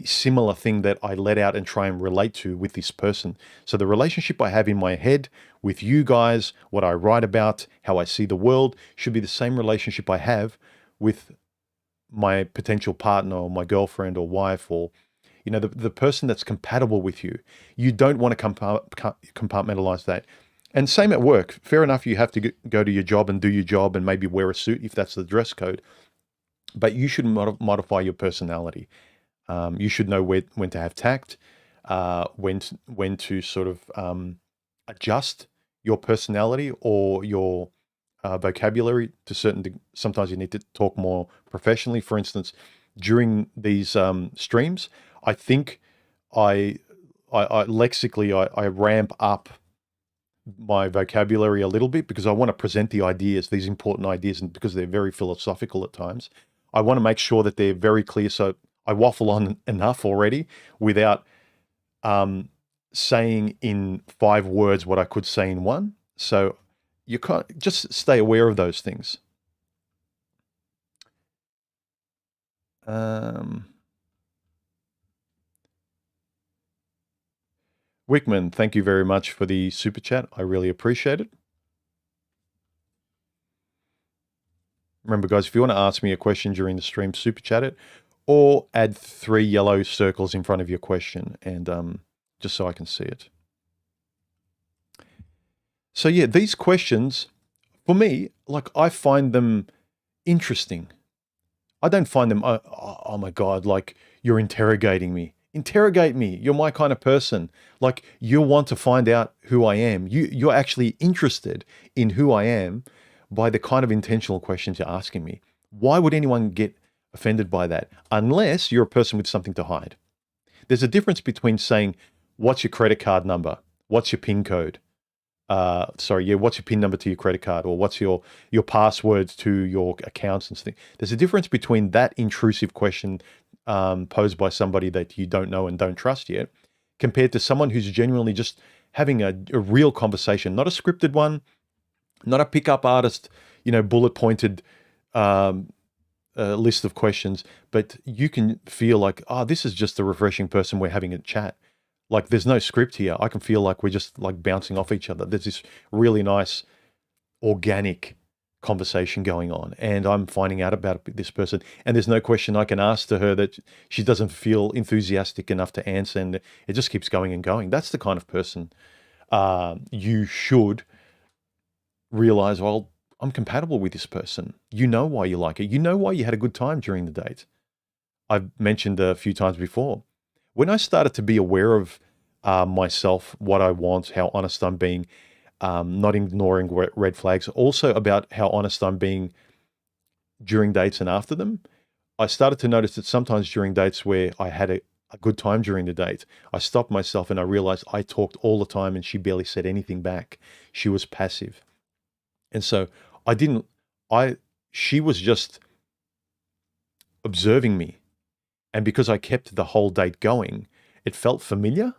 similar thing that I let out and try and relate to with this person. So the relationship I have in my head with you guys, what I write about, how I see the world, should be the same relationship I have with my potential partner or my girlfriend or wife, or the person that's compatible with you. You don't want to compartmentalize that. And same at work. Fair enough, you have to go to your job and do your job and maybe wear a suit if that's the dress code, but you should modify your personality. You should know when to have tact, when to sort of adjust your personality or your vocabulary to sometimes you need to talk more professionally. For instance, during these streams, I think I lexically ramp up my vocabulary a little bit, because I want to present the ideas, these important ideas, and because they're very philosophical at times, I want to make sure that they're very clear. So I waffle on enough already without saying in 5 words what I could say in 1. So you can't just stay aware of those things. Wickman, thank you very much for the super chat. I really appreciate it. Remember, guys, if you want to ask me a question during the stream, super chat it, or add 3 yellow circles in front of your question, and just so I can see it. So yeah, these questions, for me, like, I find them interesting. I don't find them, oh my God, like you're interrogating me. Interrogate me. You're my kind of person. Like, you want to find out who I am. You're actually interested in who I am by the kind of intentional questions you're asking me. Why would anyone get offended by that? Unless you're a person with something to hide. There's a difference between saying, what's your credit card number? What's your PIN code? What's your PIN number to your credit card? Or what's your passwords to your accounts and stuff? There's a difference between that intrusive question posed by somebody that you don't know and don't trust yet, compared to someone who's genuinely just having a real conversation, not a scripted one, not a pickup artist, bullet pointed list of questions, but you can feel like, this is just a refreshing person. We're having a chat. Like there's no script here. I can feel like we're just like bouncing off each other. There's this really nice organic conversation going on, and I'm finding out about this person, and there's no question I can ask to her that she doesn't feel enthusiastic enough to answer, and it just keeps going and going. That's the kind of person you should realize, well, I'm compatible with this person. You know why you like it. You know why you had a good time during the date. I've mentioned a few times before. When I started to be aware of myself, what I want, how honest I'm being, not ignoring red flags, also about how honest I'm being during dates and after them, I started to notice that sometimes during dates where I had a good time during the date, I stopped myself and I realized I talked all the time and she barely said anything back. She was passive. And so she was just observing me. And because I kept the whole date going, it felt familiar.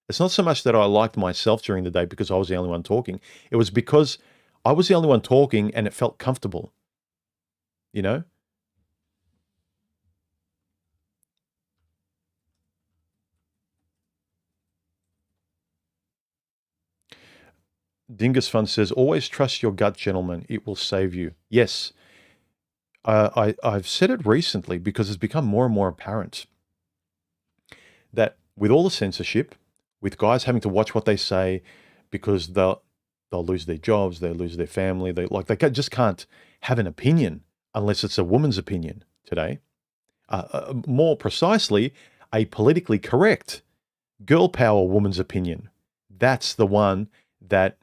It's not so much that I liked myself during the date because I was the only one talking. It was because I was the only one talking and it felt comfortable, Dingus Fun says, always trust your gut, gentlemen. It will save you. Yes, I've said it recently because it's become more and more apparent that with all the censorship, with guys having to watch what they say because they'll lose their jobs, they'll lose their family, they just can't have an opinion unless it's a woman's opinion today. More precisely, a politically correct girl power woman's opinion. That's the one that,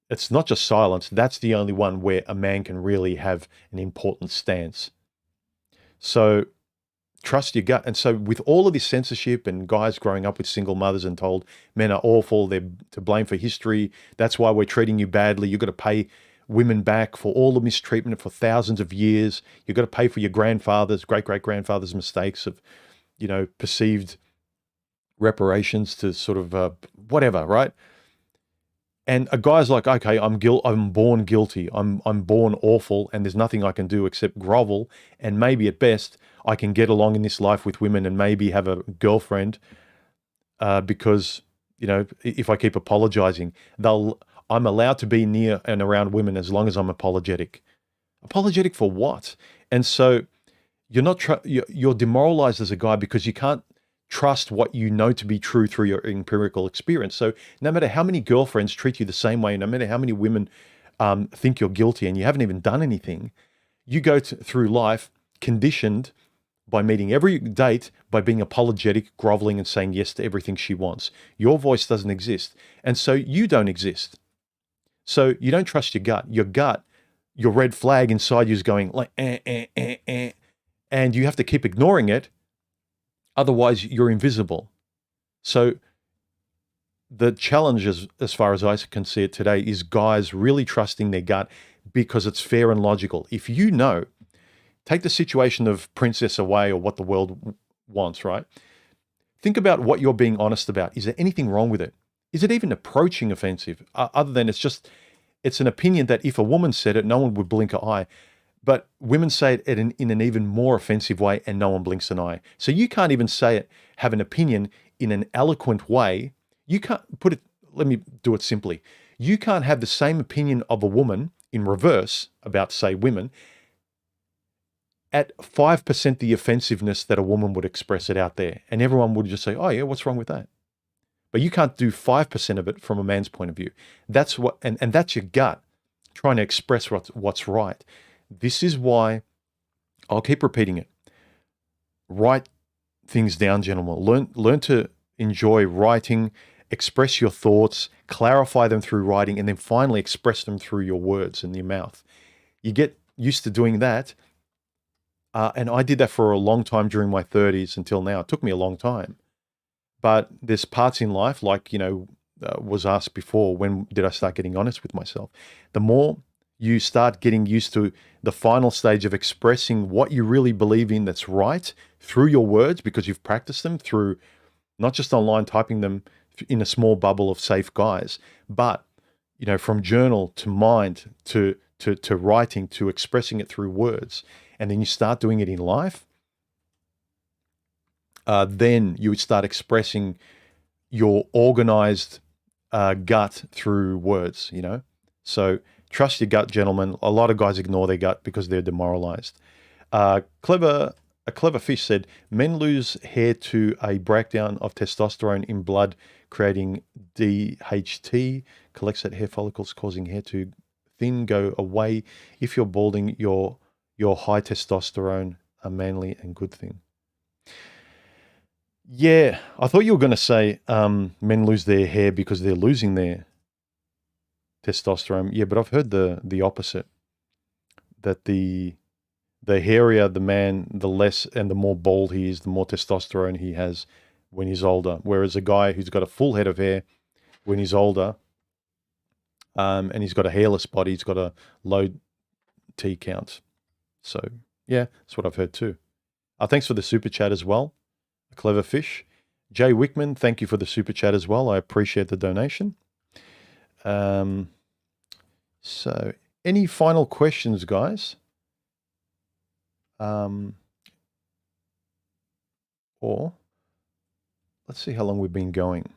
it's not just silence. That's the only one where a man can really have an important stance. So trust your gut. And so with all of this censorship and guys growing up with single mothers and told men are awful, they're to blame for history, that's why we're treating you badly, you've got to pay women back for all the mistreatment for thousands of years, you've got to pay for your grandfather's, great-great-grandfather's mistakes of, perceived reparations to sort of whatever, right? And a guy's like, okay, I'm born guilty. I'm born awful, and there's nothing I can do except grovel. And maybe at best, I can get along in this life with women and maybe have a girlfriend because, if I keep apologizing, I'm allowed to be near and around women as long as I'm apologetic. Apologetic for what? And so you're demoralized as a guy because you can't trust what you know to be true through your empirical experience. So no matter how many girlfriends treat you the same way, no matter how many women think you're guilty and you haven't even done anything, you go through life conditioned by meeting every date by being apologetic, groveling, and saying yes to everything she wants. Your voice doesn't exist. And so you don't exist. So you don't trust your gut. Your red flag inside you is going like, and you have to keep ignoring it. Otherwise, you're invisible. So the challenge, as far as I can see it today, is guys really trusting their gut because it's fair and logical. If take the situation of Princess Away or What the World Wants, right? Think about what you're being honest about. Is there anything wrong with it? Is it even approaching offensive? Other than it's an opinion that if a woman said it, no one would blink an eye. But women say it in an even more offensive way and no one blinks an eye. So you can't even say it, have an opinion in an eloquent way. You can't let me do it simply. You can't have the same opinion of a woman in reverse about, say, women at 5% the offensiveness that a woman would express it out there. And everyone would just say, oh yeah, what's wrong with that? But you can't do 5% of it from a man's point of view. That's and that's your gut trying to express what's right. This is why I'll keep repeating it. Write things down, gentlemen. Learn to enjoy writing, express your thoughts, clarify them through writing, and then finally express them through your words and your mouth. You get used to doing that. And I did that for a long time during my 30s until now. It took me a long time. But there's parts in life, like, was asked before, when did I start getting honest with myself? The more you start getting used to the final stage of expressing what you really believe in that's right through your words, because you've practiced them through not just online typing them in a small bubble of safe guys, but from journal to mind to writing to expressing it through words, and then you start doing it in life, then you would start expressing your organized gut through words, So trust your gut, gentlemen. A lot of guys ignore their gut because they're demoralized. A clever fish said, men lose hair to a breakdown of testosterone in blood, creating DHT, collects at hair follicles, causing hair to thin, go away. If you're balding, your high testosterone, a manly and good thing. Yeah, I thought you were going to say men lose their hair because they're losing their testosterone. Yeah, but I've heard the opposite, that the hairier the man, the less and the more bald he is, the more testosterone he has when he's older. Whereas a guy who's got a full head of hair when he's older, and he's got a hairless body, he's got a low T count. So, yeah, that's what I've heard too. Thanks for the super chat as well. A clever fish. Jay Wickman, thank you for the super chat as well. I appreciate the donation. So, any final questions, guys? Or let's see how long we've been going.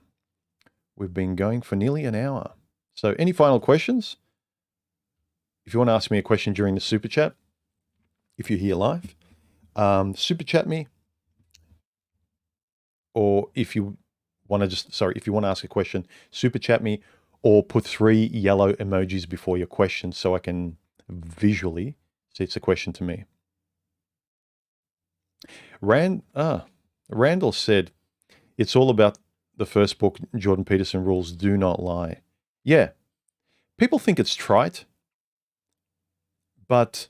We've been going for nearly an hour. So, any final questions? If you want to ask me a question during the super chat, if you're here live, super chat me. Or if you want to ask a question, super chat me, or put 3 yellow emojis before your question so I can visually see it's a question to me. Randall said, it's all about the first book, Jordan Peterson Rules, do not lie. Yeah, people think it's trite, but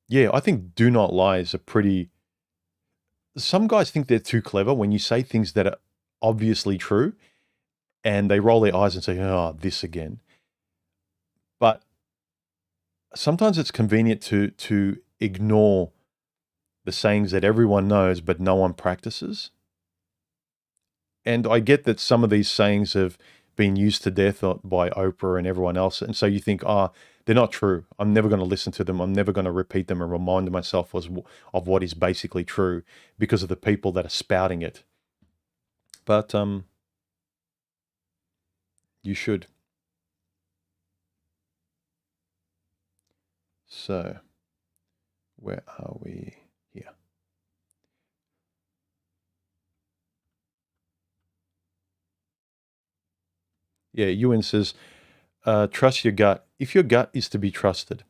yeah, I think do not lie is a pretty... Some guys think they're too clever when you say things that are obviously true, and they roll their eyes and say, oh, this again. But sometimes it's convenient to ignore the sayings that everyone knows, but no one practices. And I get that some of these sayings have been used to death by Oprah and everyone else. And so you think, they're not true. I'm never going to listen to them. I'm never going to repeat them and remind myself of what is basically true because of the people that are spouting it. But you should. So, where are we here? Yeah, Ewan says, trust your gut. If your gut is to be trusted,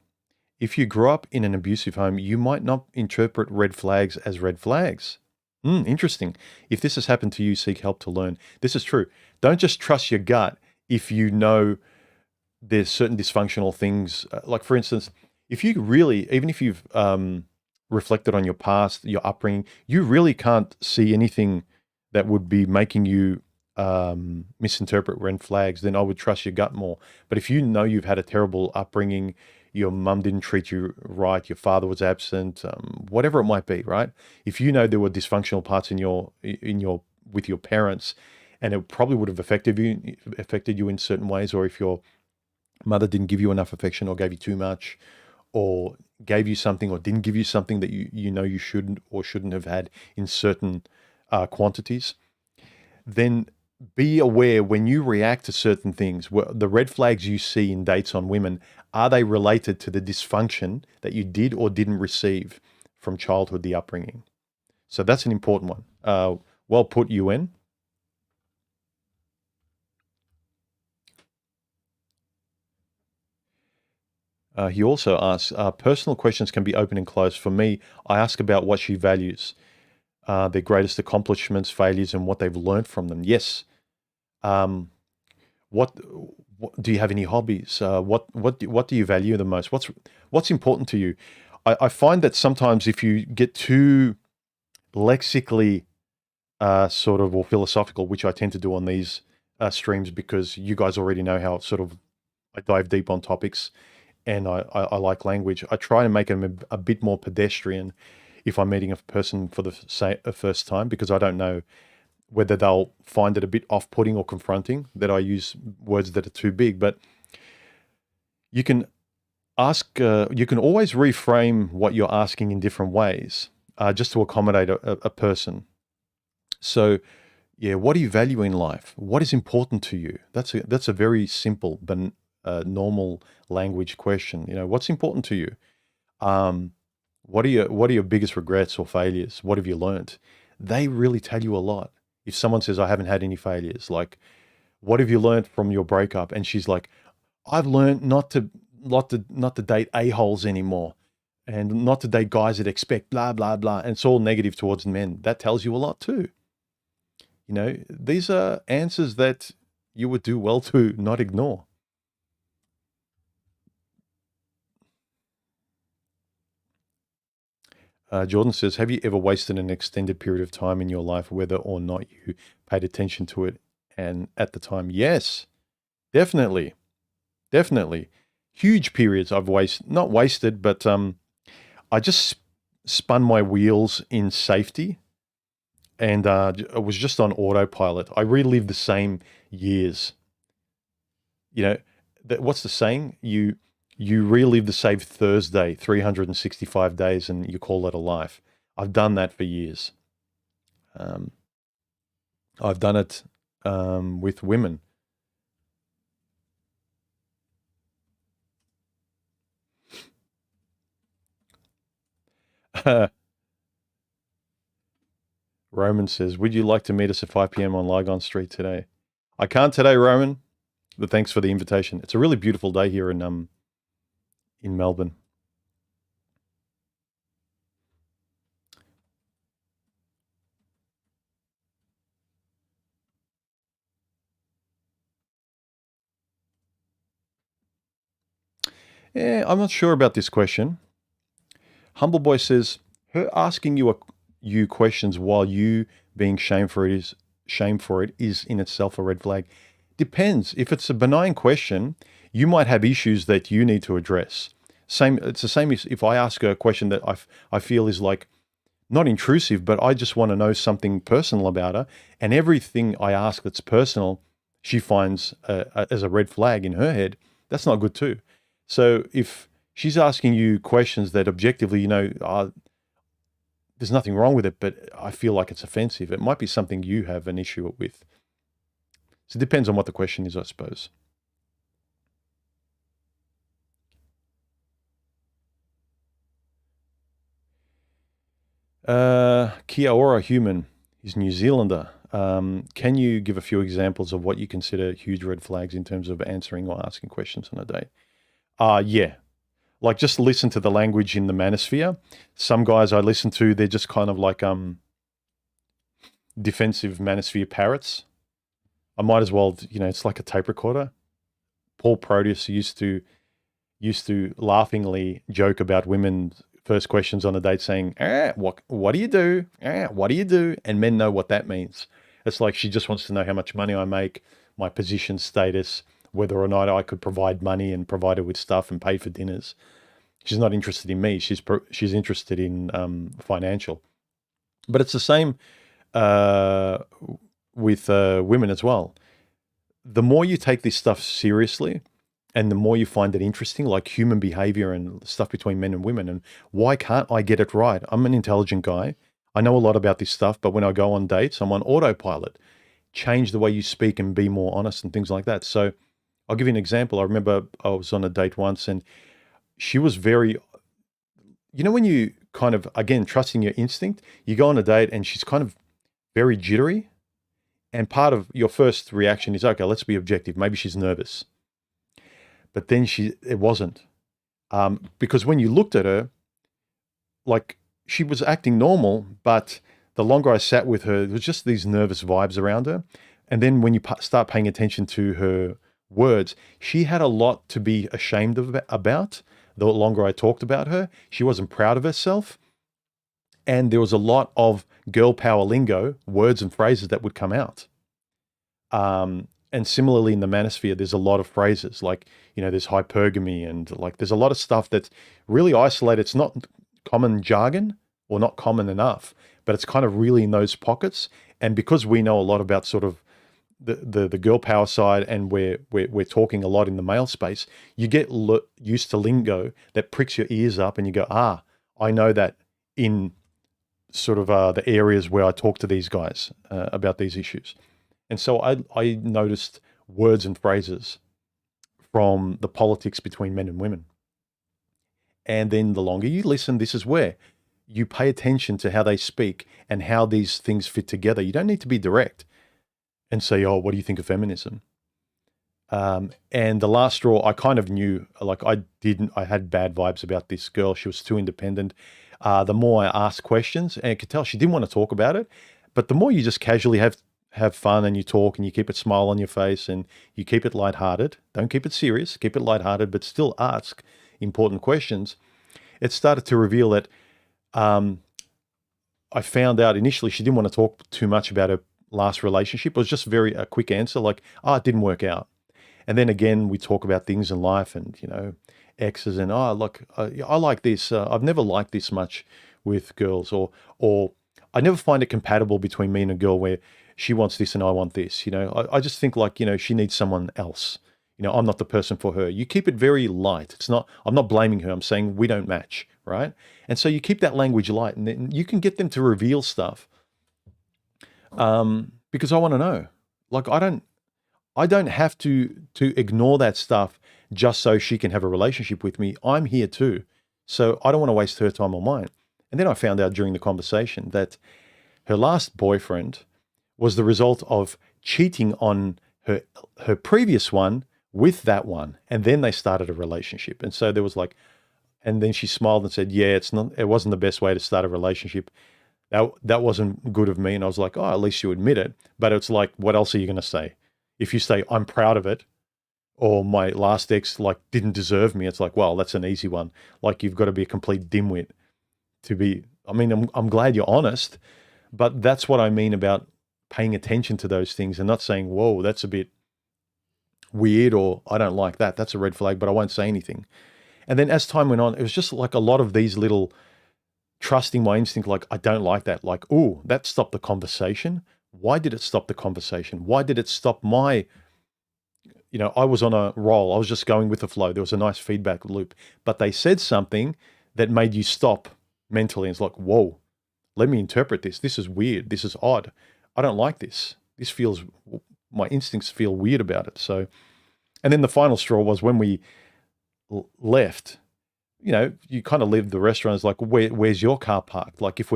if you grew up in an abusive home, you might not interpret red flags as red flags. Interesting. If this has happened to you, seek help to learn. This is true. Don't just trust your gut if you know there's certain dysfunctional things. Like, for instance, if you really, even if you've reflected on your past, your upbringing, you really can't see anything that would be making you misinterpret red flags, then I would trust your gut more. But if you know you've had a terrible upbringing, your mum didn't treat you right, your father was absent, whatever it might be, right? If you know there were dysfunctional parts with your parents, and it probably would have affected you in certain ways, or if your mother didn't give you enough affection or gave you too much, or gave you something or didn't give you something that you know you shouldn't or shouldn't have had in certain quantities, then be aware when you react to certain things, the red flags you see in dates on women, are they related to the dysfunction that you did or didn't receive from childhood, the upbringing? So that's an important one. Well put, UN. He also asks, personal questions can be open and closed. For me, I ask about what she values, their greatest accomplishments, failures, and what they've learned from them. Yes. Do you have any hobbies? What do you value the most? What's important to you? I find that sometimes if you get too lexically sort of or philosophical, which I tend to do on these streams because you guys already know how sort of I dive deep on topics and I like language. I try to make them a bit more pedestrian if I'm meeting a person for the first time because I don't know whether they'll find it a bit off-putting or confronting that I use words that are too big. But you can you can always reframe what you're asking in different ways just to accommodate a person. So, yeah, what do you value in life? What is important to you? That's a very simple but normal language question. You know, what's important to you? Um, what are your biggest regrets or failures? What have you learnt? They really tell you a lot. If someone says, I haven't had any failures, like, what have you learnt from your breakup? And she's like, I've learned not to date a-holes anymore and not to date guys that expect blah, blah, blah. And it's all negative towards men. That tells you a lot too. You know, these are answers that you would do well to not ignore. Jordan says, have you ever wasted an extended period of time in your life, whether or not you paid attention to it? And at the time, yes, definitely, definitely. Huge periods I've not wasted, but I just spun my wheels in safety and I was just on autopilot. I relived the same years. You know, what's the saying? You relive the same Thursday, 365 days, and you call it a life. I've done that for years. Um, I've done it with women. Roman says, would you like to meet us at 5 p.m. on Lygon Street today? I can't today, Roman, but thanks for the invitation. It's a really beautiful day here in Melbourne. Yeah, I'm not sure about this question. Humble Boy says, her asking you questions while you being shamed for it is in itself a red flag. Depends. If it's a benign question, you might have issues that you need to address. It's the same as if I ask her a question that I feel is like not intrusive, but I just want to know something personal about her, and everything I ask that's personal, she finds as a red flag in her head. That's not good too. So if she's asking you questions that objectively, there's nothing wrong with it, but I feel like it's offensive, it might be something you have an issue with. So it depends on what the question is, I suppose. Kia ora human, he's New Zealander. Can you give a few examples of what you consider huge red flags in terms of answering or asking questions on a date? Yeah. Like just listen to the language in the manosphere. Some guys I listen to, they're just kind of like defensive manosphere parrots. I might as well, it's like a tape recorder. Paul Proteus used to laughingly joke about women's first questions on a date saying, what do you do? What do you do? And men know what that means. It's like she just wants to know how much money I make, my position status, whether or not I could provide money and provide her with stuff and pay for dinners. She's not interested in me. She's interested in financial. But it's the same with women as well. The more you take this stuff seriously and the more you find it interesting, like human behavior and stuff between men and women, and why can't I get it right? I'm an intelligent guy. I know a lot about this stuff, but when I go on dates, I'm on autopilot. Change the way you speak and be more honest and things like that. So I'll give you an example. I remember I was on a date once and she was very, when you kind of, again, trusting your instinct, you go on a date and she's kind of very jittery. And part of your first reaction is, okay, let's be objective. Maybe she's nervous. But then it wasn't. Because when you looked at her, like she was acting normal, but the longer I sat with her, there was just these nervous vibes around her. And then when you start paying attention to her, words. She had a lot to be ashamed about. The longer I talked about her, she wasn't proud of herself. And there was a lot of girl power lingo, words and phrases that would come out. And similarly in the manosphere, there's a lot of phrases like, there's hypergamy and like, there's a lot of stuff that's really isolated. It's not common jargon or not common enough, but it's kind of really in those pockets. And because we know a lot about sort of the girl power side, and we're talking a lot in the male space, you get used to lingo that pricks your ears up, and you go, I know that in sort of the areas where I talk to these guys about these issues. And so I noticed words and phrases from the politics between men and women. And then the longer you listen, this is where you pay attention to how they speak and how these things fit together. You don't need to be direct and say, oh, what do you think of feminism? And the last straw, I kind of knew, like I had bad vibes about this girl. She was too independent. The more I asked questions, and I could tell she didn't want to talk about it, but the more you just casually have fun and you talk and you keep a smile on your face and you keep it lighthearted, don't keep it serious, keep it lighthearted, but still ask important questions. It started to reveal that I found out initially she didn't want to talk too much about her last relationship. It was just a quick answer like, it didn't work out. And then again, we talk about things in life and, exes and, look, I like this. I've never liked this much with girls, or I never find it compatible between me and a girl where she wants this and I want this. I just think like, she needs someone else. I'm not the person for her. You keep it very light. I'm not blaming her. I'm saying we don't match, right? And so you keep that language light, and then you can get them to reveal stuff. Because I want to know. Like I don't have to ignore that stuff just so she can have a relationship with me. I'm here too. So I don't want to waste her time or mine. And then I found out during the conversation that her last boyfriend was the result of cheating on her previous one with that one. And then they started a relationship. And so there was like, and then she smiled and said, yeah, it wasn't the best way to start a relationship. That wasn't good of me. And I was like, at least you admit it. But it's like, what else are you going to say? If you say, I'm proud of it, or my last ex like didn't deserve me, it's like, well, that's an easy one. Like you've got to be a complete dimwit to be, I'm glad you're honest, but that's what I mean about paying attention to those things and not saying, whoa, that's a bit weird, or I don't like that. That's a red flag, but I won't say anything. And then as time went on, it was just like a lot of these little trusting my instinct, like, I don't like that. Like, oh, that stopped the conversation. Why did it stop the conversation? Why did it stop my, I was on a roll. I was just going with the flow. There was a nice feedback loop, but they said something that made you stop mentally. And it's like, whoa, let me interpret this. This is weird. This is odd. I don't like this. My instincts feel weird about it. So, and then the final straw was when we left. You kind of leave the restaurant. It's like, where's your car parked? Like if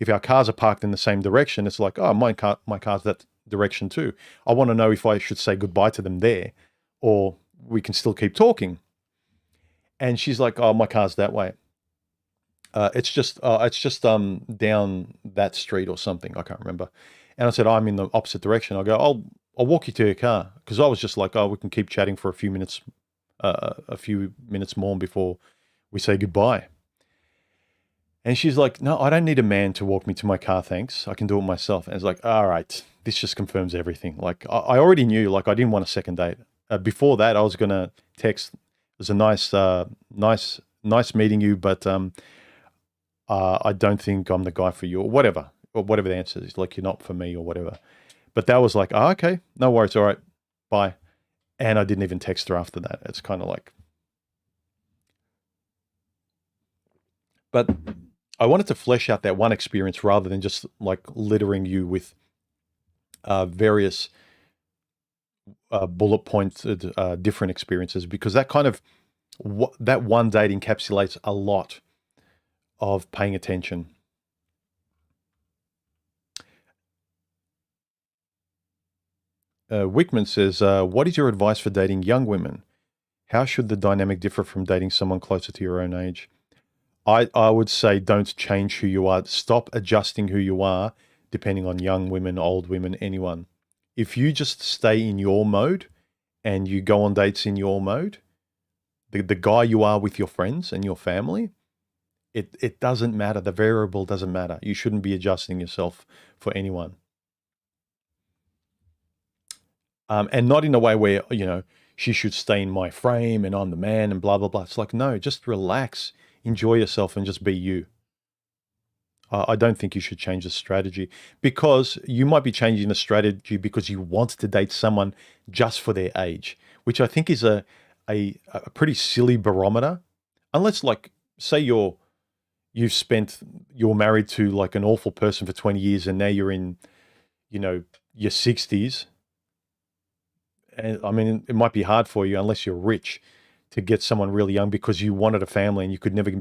our cars are parked in the same direction, it's like, my car's that direction too. I want to know if I should say goodbye to them there, or we can still keep talking. And she's like, my car's that way. It's just down that street or something. I can't remember. And I said, I'm in the opposite direction. I go, I'll walk you to your car. Cause I was just like, we can keep chatting for a few minutes more before we say goodbye. And she's like, no, I don't need a man to walk me to my car, thanks. I can do it myself. And it's like, all right, this just confirms everything. Like I already knew, like I didn't want a second date. Before that, I was going to text, it was a nice meeting you, but I don't think I'm the guy for you, or whatever the answer is, like you're not for me or whatever. But that was like, okay, no worries, all right, bye. And I didn't even text her after that. It's kind of like, but I wanted to flesh out that one experience rather than just like littering you with various bullet pointed different experiences, because that kind of, that one date encapsulates a lot of paying attention. Wickman says, what is your advice for dating young women? How should the dynamic differ from dating someone closer to your own age? I would say don't change who you are. Stop adjusting who you are depending on young women, old women, anyone. If you just stay in your mode and you go on dates in your mode, the guy you are with your friends and your family, it doesn't matter. The variable doesn't matter. You shouldn't be adjusting yourself for anyone. And not in a way where, she should stay in my frame and I'm the man and blah, blah, blah. It's like, no, just relax, enjoy yourself and just be you. I don't think you should change the strategy, because you might be changing the strategy because you want to date someone just for their age, which I think is a pretty silly barometer. Unless, like, say you're married to like an awful person for 20 years and now you're in, your 60s. And I mean, it might be hard for you, unless you're rich, to get someone really young because you wanted a family and you could never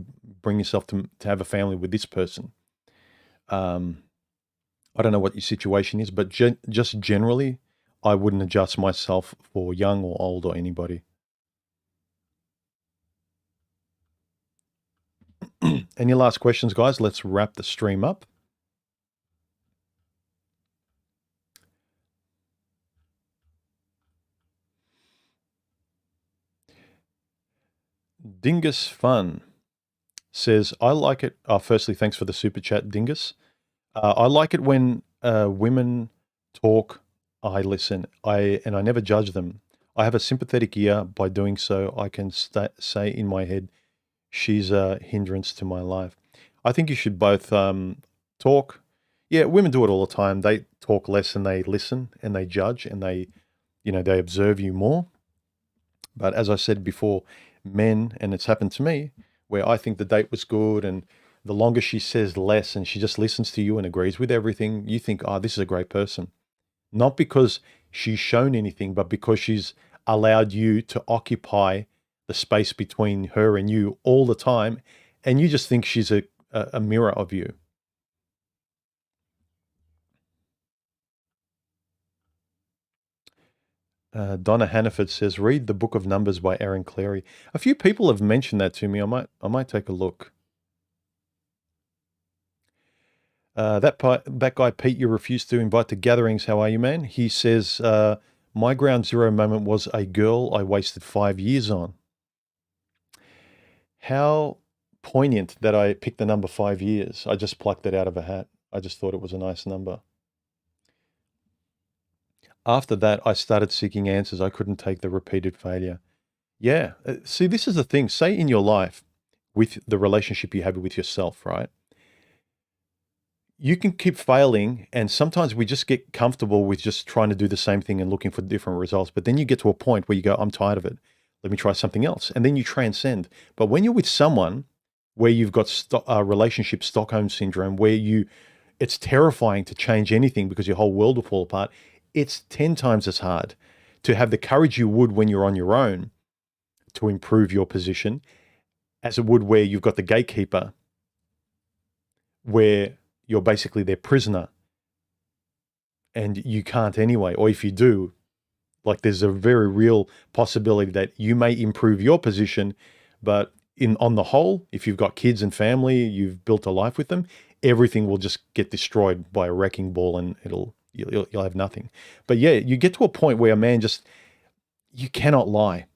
bring yourself to have a family with this person. I don't know what your situation is, but just generally, I wouldn't adjust myself for young or old or anybody. Any last questions, guys? Let's wrap the stream up. Dingus Fun says, I like it. Firstly, thanks for the super chat, Dingus. I like it when women talk, I listen. I never judge them. I have a sympathetic ear. By doing so, I can say in my head, she's a hindrance to my life. I think you should both talk. Yeah, women do it all the time. They talk less and they listen and they judge and they observe you more. But as I said before, men, and it's happened to me, where I think the date was good and the longer she says less and she just listens to you and agrees with everything, you think, oh, this is a great person. Not because she's shown anything, but because she's allowed you to occupy the space between her and you all the time, and you just think she's a mirror of you. Donna Hannaford says, read the Book of Numbers by Aaron Clarey. A few people have mentioned that to me. I might take a look. That guy, Pete, you refused to invite to gatherings. How are you, man? He says, my ground zero moment was a girl I wasted 5 years on. How poignant that I picked the number 5 years. I just plucked it out of a hat. I just thought it was a nice number. After that, I started seeking answers. I couldn't take the repeated failure. Yeah. See, this is the thing. Say in your life, with the relationship you have with yourself, right? You can keep failing, and sometimes we just get comfortable with just trying to do the same thing and looking for different results. But then you get to a point where you go, I'm tired of it. Let me try something else. And then you transcend. But when you're with someone where you've got relationship Stockholm syndrome, where it's terrifying to change anything because your whole world will fall apart, it's 10 times as hard to have the courage you would when you're on your own to improve your position as it would where you've got the gatekeeper, where you're basically their prisoner and you can't anyway. Or if you do, like, there's a very real possibility that you may improve your position, but on the whole, if you've got kids and family, you've built a life with them, everything will just get destroyed by a wrecking ball and you'll have nothing. But yeah, you get to a point where a man you cannot lie.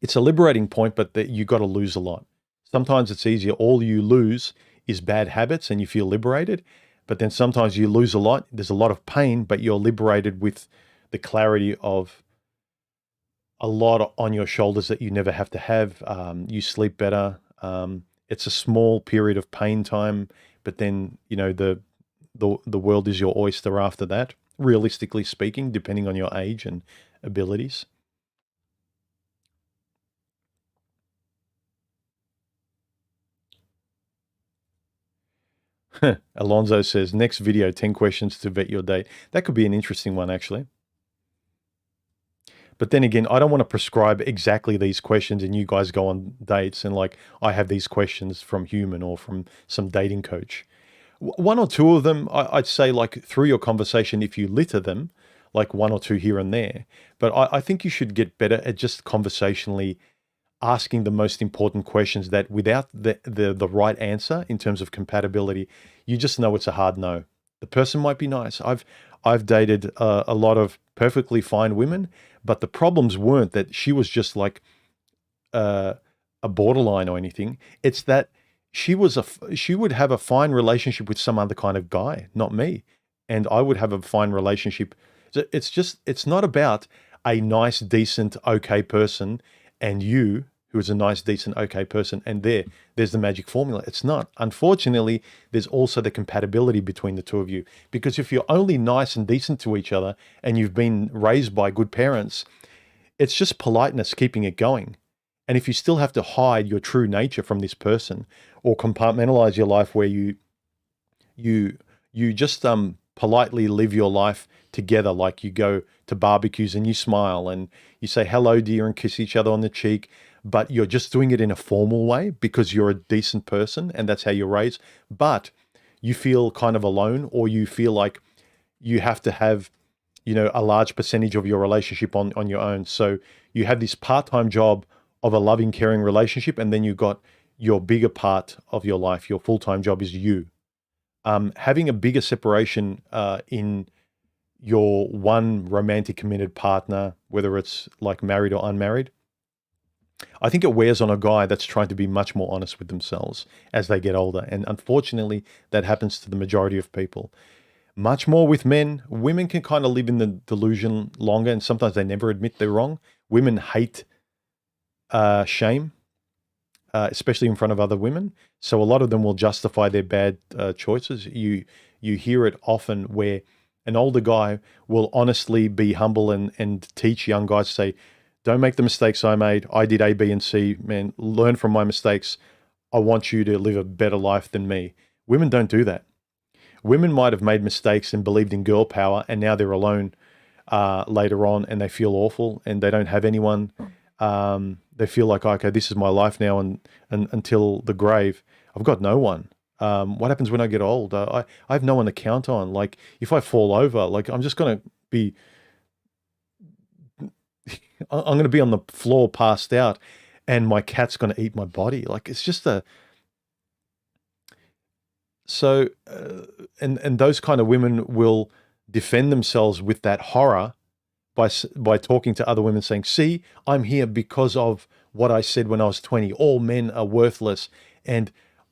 It's a liberating point, but you got to lose a lot. Sometimes it's easier. All you lose is bad habits and you feel liberated. But then sometimes you lose a lot. There's a lot of pain, but you're liberated with the clarity of a lot on your shoulders that you never have to have. You sleep better. It's a small period of pain time, but then, the world is your oyster after that, realistically speaking, depending on your age and abilities. Alonzo says, next video, 10 questions to vet your date. That could be an interesting one, actually. But then again, I don't want to prescribe exactly these questions and you guys go on dates and like, I have these questions from Human or from some dating coach. One or two of them, I'd say, like, through your conversation, if you litter them, like one or two here and there. But I think you should get better at just conversationally asking the most important questions that without the right answer in terms of compatibility, you just know it's a hard no. The person might be nice. I've dated a lot of perfectly fine women, But the problems weren't that she was just like a borderline or anything. It's that she would have a fine relationship with some other kind of guy, not me, and I would have a fine relationship. So it's not about a nice, decent, okay person and you who is a nice, decent, okay person, and there's the magic formula. It's not. Unfortunately, there's also the compatibility between the two of you, because if you're only nice and decent to each other and you've been raised by good parents, it's just politeness keeping it going. And if you still have to hide your true nature from this person, or compartmentalize your life where you just politely live your life together, like you go to barbecues and you smile and you say hello dear and kiss each other on the cheek, but you're just doing it in a formal way because you're a decent person and that's how you're raised, but you feel kind of alone, or you feel like you have to have, a large percentage of your relationship on your own. So you have this part-time job of a loving, caring relationship, and then you've got your bigger part of your life. Your full-time job is you. Having a bigger separation in your one romantic committed partner, whether it's like married or unmarried, I think it wears on a guy that's trying to be much more honest with themselves as they get older. And unfortunately, that happens to the majority of people. Much more with men. Women can kind of live in the delusion longer, and sometimes they never admit they're wrong. Women hate shame, especially in front of other women. So a lot of them will justify their bad choices. You hear it often where an older guy will honestly be humble and teach young guys, say, don't make the mistakes I made. I did A, B, and C. Man, learn from my mistakes. I want you to live a better life than me. Women don't do that. Women might have made mistakes and believed in girl power, and now they're alone later on, and they feel awful, and they don't have anyone. They feel like, okay, this is my life now, and until the grave, I've got no one. What happens when I get old? I have no one to count on. Like, if I fall over, like, I'm just going to be, I'm going to be on the floor passed out, and my cat's going to eat my body. Like, it's just and those kind of women will defend themselves with that horror by talking to other women, saying, see, I'm here because of what I said when I was 20. All men are worthless, and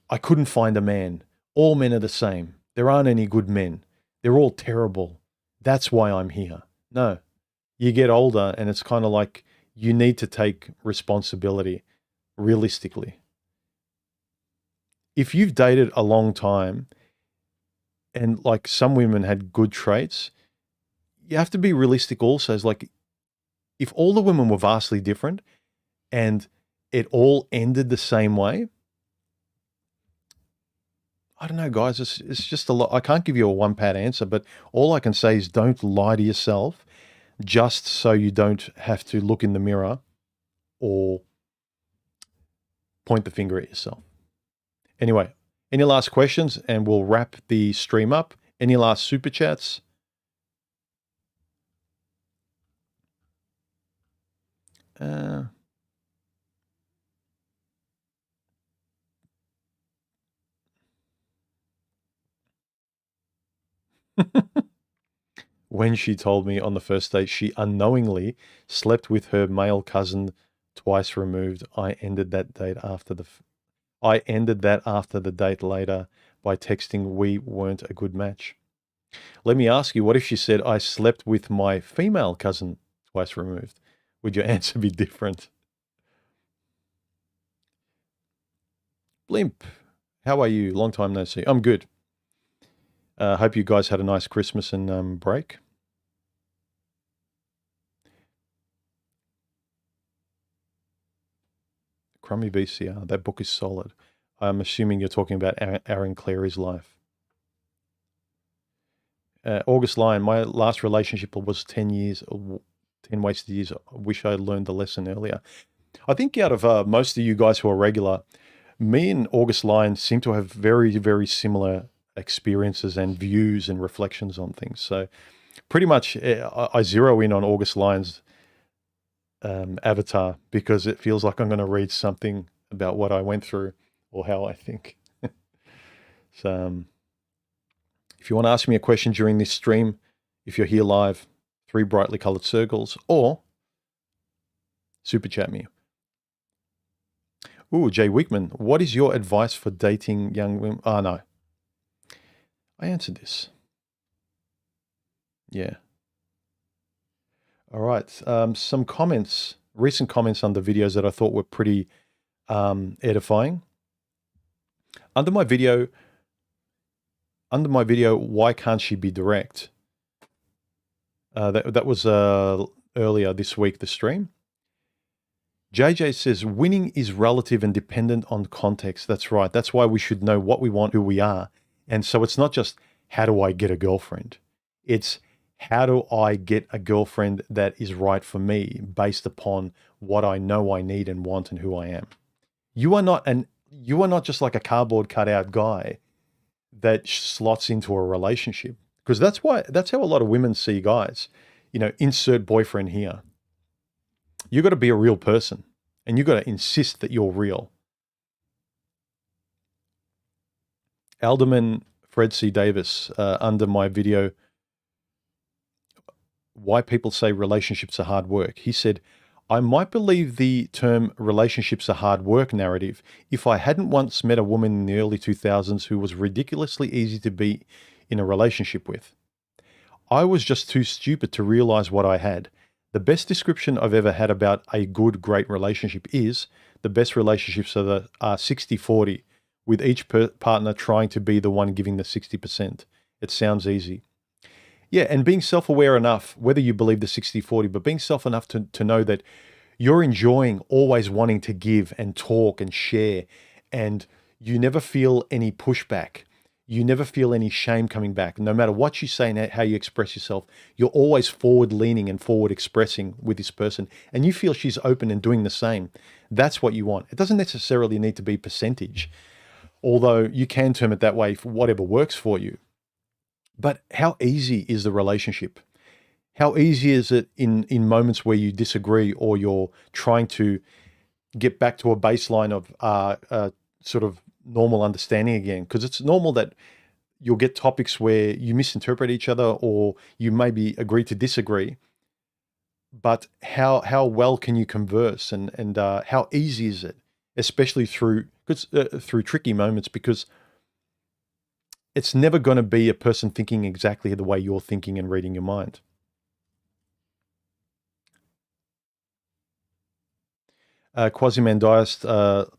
I couldn't find a man. All men are the same. There aren't any good men. They're all terrible. That's why I'm here. No, you get older, and it's kind of like you need to take responsibility realistically. If you've dated a long time and like some women had good traits, you have to be realistic also. It's like, if all the women were vastly different and it all ended the same way, I don't know, guys, it's just a lot. I can't give you a one-pat answer, but all I can say is don't lie to yourself just so you don't have to look in the mirror or point the finger at yourself. Anyway, any last questions, and we'll wrap the stream up. Any last super chats? When she told me on the first date she unknowingly slept with her male cousin twice removed, I ended that after the date later by texting we weren't a good match. Let me ask you, what if she said I slept with my female cousin twice removed? Would your answer be different? Blimp, how are you? Long time no see. I'm good. Hope you guys had a nice Christmas and break. Crummy BCR. That book is solid. I'm assuming you're talking about Aaron Clary's life. August Lyon, my last relationship was 10 years, 10 wasted years. I wish I had learned the lesson earlier. I think out of most of you guys who are regular, me and August Lyon seem to have very, very similar experiences and views and reflections on things. So pretty much I zero in on August Lyon's avatar because it feels like I'm going to read something about what I went through or how I think. So if you want to ask me a question during this stream, if you're here live, 3 brightly colored circles, or super chat me. Ooh, Jay Wickman, what is your advice for dating young women? Oh, no. I answered this. Yeah. All right. Some comments, recent comments under videos that I thought were pretty edifying. Under my video, why can't she be direct? That was earlier this week, the stream. JJ says, winning is relative and dependent on context. That's right. That's why we should know what we want, who we are. And so it's not just, how do I get a girlfriend? It's, how do I get a girlfriend that is right for me based upon what I know I need and want and who I am? You are not just like a cardboard cutout guy that slots into a relationship, because that's how a lot of women see guys. You know, insert boyfriend here. You got to be a real person, and you got to insist that you're real. Alderman Fred C. Davis, under my video, why people say relationships are hard work. He said, I might believe the term relationships are hard work narrative if I hadn't once met a woman in the early 2000s who was ridiculously easy to be in a relationship with. I was just too stupid to realize what I had. The best description I've ever had about a good, great relationship is the best relationships are 60-40, with each partner trying to be the one giving the 60%. It sounds easy. Yeah, and being self-aware enough, whether you believe the 60-40, but being self enough to know that you're enjoying always wanting to give and talk and share, and you never feel any pushback. You never feel any shame coming back. No matter what you say and how you express yourself, you're always forward-leaning and forward-expressing with this person, and you feel she's open and doing the same. That's what you want. It doesn't necessarily need to be percentage, although you can term it that way for whatever works for you. But how easy is the relationship? How easy is it in moments where you disagree or you're trying to get back to a baseline of sort of normal understanding again? Because it's normal that you'll get topics where you misinterpret each other or you maybe agree to disagree. But how well can you converse, and how easy is it, especially through tricky moments, because it's never going to be a person thinking exactly the way you're thinking and reading your mind. Quasi-Mandiast,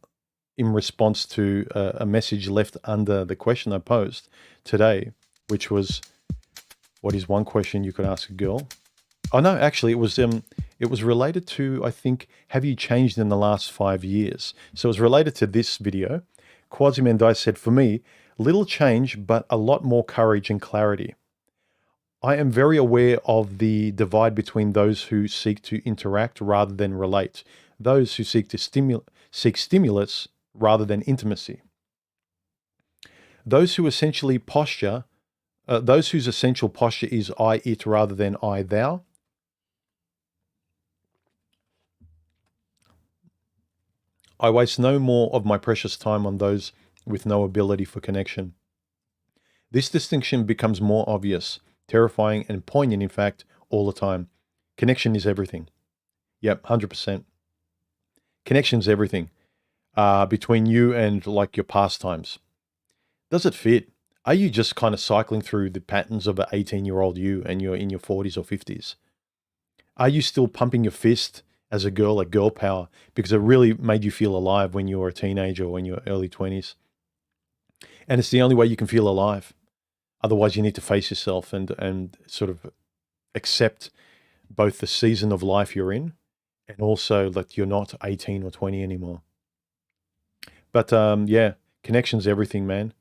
in response to a message left under the question I posed today, which was, what is one question you could ask a girl? Oh no, actually it was related to, I think, have you changed in the last 5 years? So it was related to this video. Quasi-Mandiast said, for me, little change, but a lot more courage and clarity. I am very aware of the divide between those who seek to interact rather than relate, those who seek stimulus rather than intimacy, those whose essential posture is I, it rather than I, thou. I waste no more of my precious time on those with no ability for connection. This distinction becomes more obvious, terrifying, and poignant, in fact, all the time. Connection is everything. Yep, 100%. Connection is everything between you and like your pastimes. Does it fit? Are you just kind of cycling through the patterns of an 18-year-old you and you're in your 40s or 50s? Are you still pumping your fist as a girl, like girl power, because it really made you feel alive when you were a teenager or in your early 20s? And it's the only way you can feel alive. Otherwise, you need to face yourself and sort of accept both the season of life you're in and also that you're not 18 or 20 anymore. But yeah, connection's everything, man.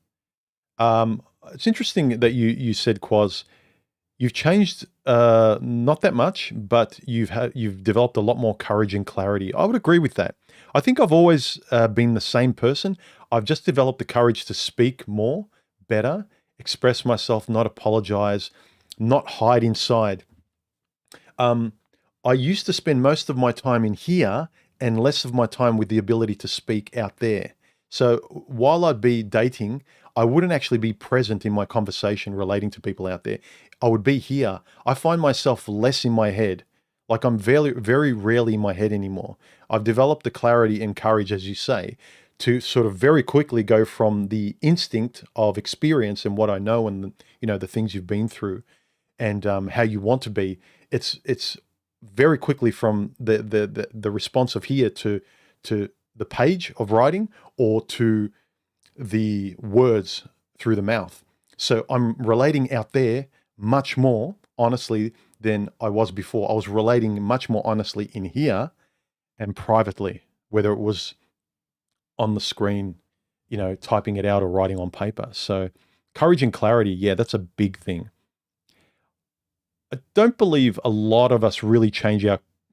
It's interesting that you said, Quaz, you've changed not that much, but you've developed a lot more courage and clarity. I would agree with that. I think I've always been the same person. I've just developed the courage to speak more, better, express myself, not apologize, not hide inside. I used to spend most of my time in here and less of my time with the ability to speak out there. So while I'd be dating, I wouldn't actually be present in my conversation relating to people out there. I would be here. I find myself less in my head, Like I'm very, very rarely in my head anymore. I've developed the clarity and courage, as you say, to sort of very quickly go from the instinct of experience and what I know and the things you've been through and how you want to be. It's very quickly from the response of here to the page of writing or to the words through the mouth. So I'm relating out there much more honestly than I was before. I was relating much more honestly in here and privately, whether it was on the screen, typing it out or writing on paper. So courage and clarity, yeah, that's a big thing. I don't believe a lot of us really change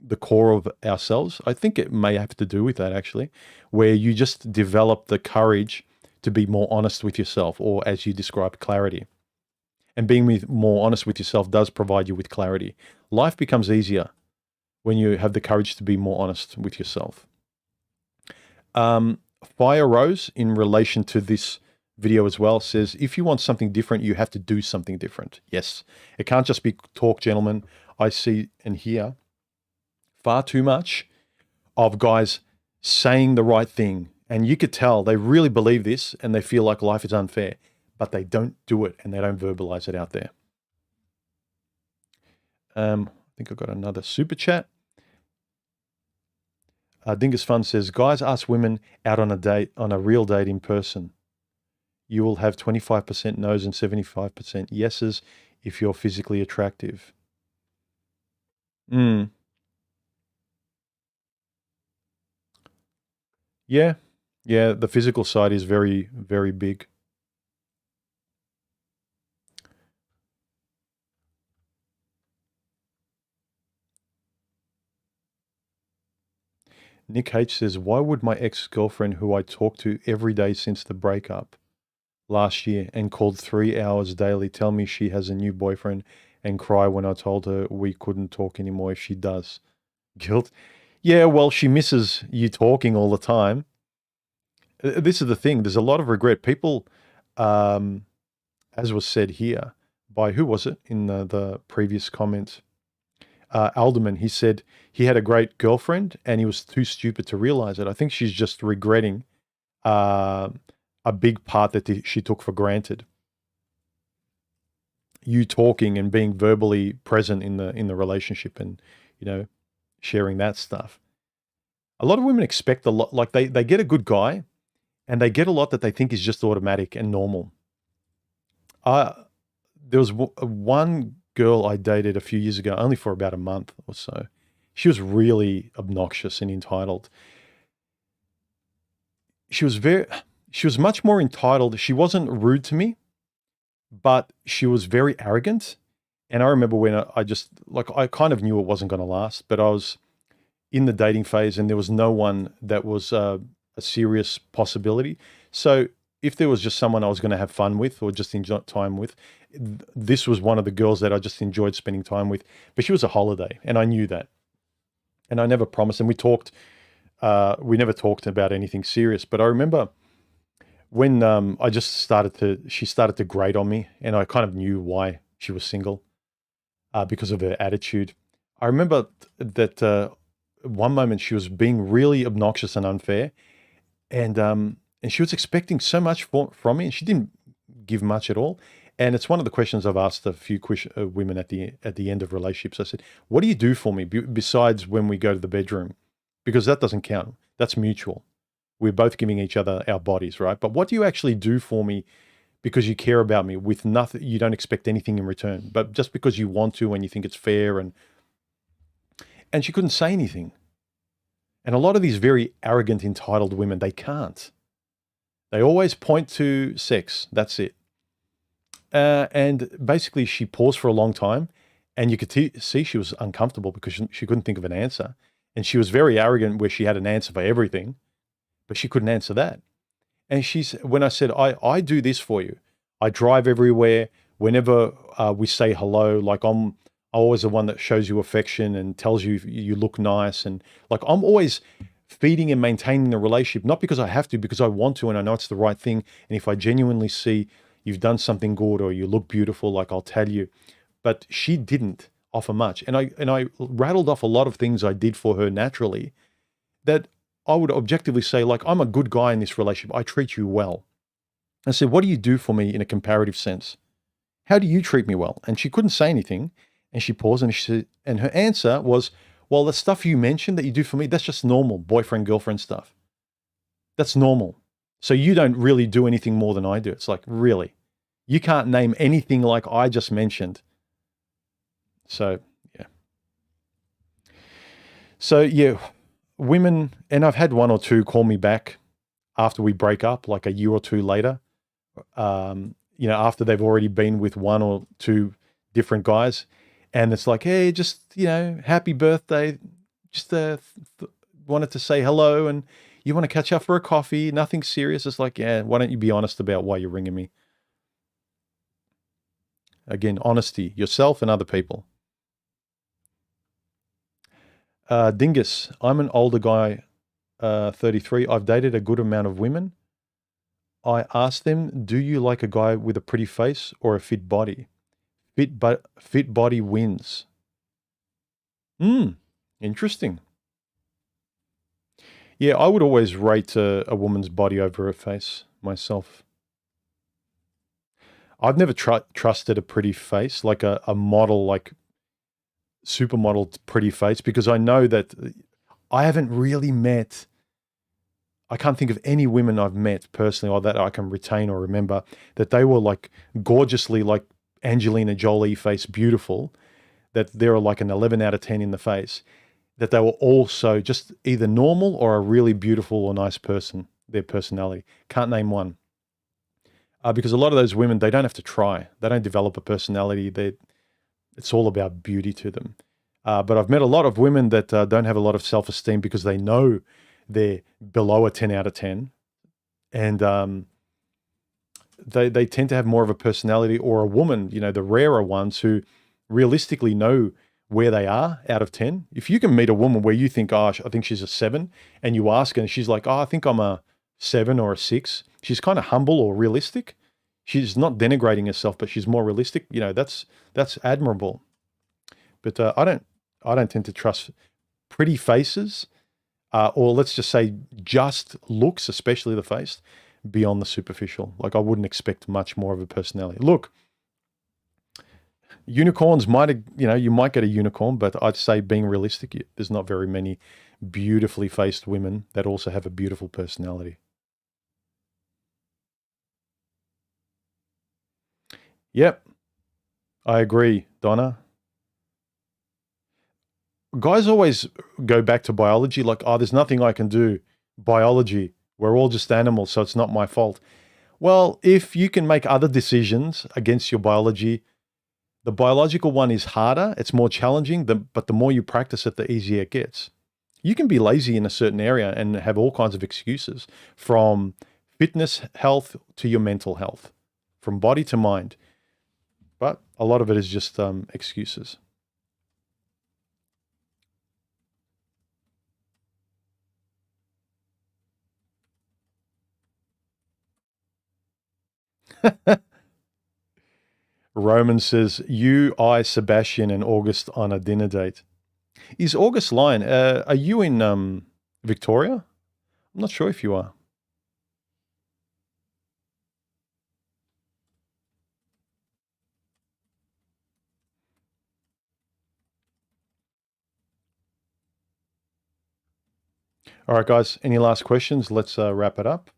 the core of ourselves. I think it may have to do with that actually, where you just develop the courage to be more honest with yourself, or as you described, clarity. And being more honest with yourself does provide you with clarity. Life becomes easier when you have the courage to be more honest with yourself. Fire Rose, in relation to this video as well, says, if you want something different, you have to do something different. Yes, it can't just be talk, gentlemen. I see and hear far too much of guys saying the right thing. And you could tell they really believe this and they feel like life is unfair, but they don't do it and they don't verbalize it out there. I think I've got another super chat. Dingus Fun says, guys ask women out on a date, on a real date in person. You will have 25% no's and 75% yeses if you're physically attractive. Yeah. Yeah, the physical side is very, very big. Nick H says, why would my ex-girlfriend, who I talked to every day since the breakup last year and called 3 hours daily, tell me she has a new boyfriend and cry when I told her we couldn't talk anymore if she does? Guilt? Yeah, well, she misses you talking all the time. This is the thing. There's a lot of regret. People, as was said here by, who was it in the previous comment? Alderman, he said he had a great girlfriend and he was too stupid to realize it. I think she's just regretting a big part that she took for granted. You talking and being verbally present in the relationship and, sharing that stuff. A lot of women expect a lot, like they get a good guy and they get a lot that they think is just automatic and normal. There was one girl I dated a few years ago, only for about a month or so. She was really obnoxious and entitled. She was much more entitled. She wasn't rude to me, but she was very arrogant. And I remember when I kind of knew it wasn't going to last, but I was in the dating phase and there was no one that was a serious possibility. So if there was just someone I was going to have fun with or just enjoy time with, this was one of the girls that I just enjoyed spending time with. But she was a holiday and I knew that. And I never promised. And we never talked about anything serious. But I remember when she started to grate on me and I kind of knew why she was single because of her attitude. I remember that one moment she was being really obnoxious and unfair and she was expecting so much from me and she didn't give much at all. And it's one of the questions I've asked a few women at the end of relationships. I said, what do you do for me besides when we go to the bedroom? Because that doesn't count. That's mutual. We're both giving each other our bodies, right? But what do you actually do for me because you care about me with nothing? You don't expect anything in return, but just because you want to and you think it's fair. And she couldn't say anything. And a lot of these very arrogant, entitled women, they can't. They always point to sex. That's it. And basically she paused for a long time and you could see she was uncomfortable because she couldn't think of an answer. And she was very arrogant where she had an answer for everything, but she couldn't answer that. And when I said, I do this for you, I drive everywhere, whenever we say hello, like I'm always the one that shows you affection and tells you you look nice. And like, I'm always feeding and maintaining the relationship, not because I have to, because I want to, and I know it's the right thing. And if I genuinely see you've done something good or you look beautiful, like I'll tell you. But she didn't. offer much. And I rattled off a lot of things I did for her naturally that I would objectively say, like, I'm a good guy in this relationship. I treat you well. I said, what do you do for me in a comparative sense? How do you treat me well? And she couldn't say anything. And she paused and she said, and her answer was, well, the stuff you mentioned that you do for me, that's just normal boyfriend, girlfriend stuff. That's normal. So you don't really do anything more than I do. It's like, really? You can't name anything like I just mentioned. So, yeah. So, yeah, women, and I've had one or two call me back after we break up, like a year or two later, after they've already been with one or two different guys. And it's like, hey, just, happy birthday. Just wanted to say hello, and you want to catch up for a coffee, nothing serious. It's like, yeah, why don't you be honest about why you're ringing me? Again, honesty, yourself and other people. Dingus, I'm an older guy, 33. I've dated a good amount of women. I asked them, do you like a guy with a pretty face or a fit body? Fit body wins. Interesting. Yeah, I would always rate a woman's body over her face myself. I've never trusted a pretty face, like a model, like supermodel pretty face, because I know that I haven't really met, I can't think of any women I've met personally or that I can retain or remember that they were like gorgeously like Angelina Jolie face beautiful, that they're like an 11 out of 10 in the face, that they were also just either normal or a really beautiful or nice person, their personality. Can't name one. Because a lot of those women, they don't have to try. They don't develop a personality. It's all about beauty to them. But I've met a lot of women that don't have a lot of self-esteem because they know they're below a 10 out of 10. And they tend to have more of a personality, or a woman, the rarer ones who realistically know where they are out of 10. If you can meet a woman where you think, I think she's a 7, and you ask her and she's like, I think I'm a 7 or a 6. She's kind of humble or realistic. She's not denigrating herself, but she's more realistic. That's admirable. But I don't tend to trust pretty faces, or let's just say just looks, especially the face, beyond the superficial. Like, I wouldn't expect much more of a personality. Look, unicorns you might get a unicorn, but I'd say, being realistic, there's not very many beautifully faced women that also have a beautiful personality. Yep, I agree, Donna. Guys always go back to biology, like, there's nothing I can do. Biology, we're all just animals, so it's not my fault. Well, if you can make other decisions against your biology, the biological one is harder, it's more challenging, but the more you practice it, the easier it gets. You can be lazy in a certain area and have all kinds of excuses, from fitness, health, to your mental health, from body to mind. But a lot of it is just excuses. Roman says, Sebastian, and August on a dinner date. Is August lying? Are you in Victoria? I'm not sure if you are. All right, guys, any last questions? Let's wrap it up.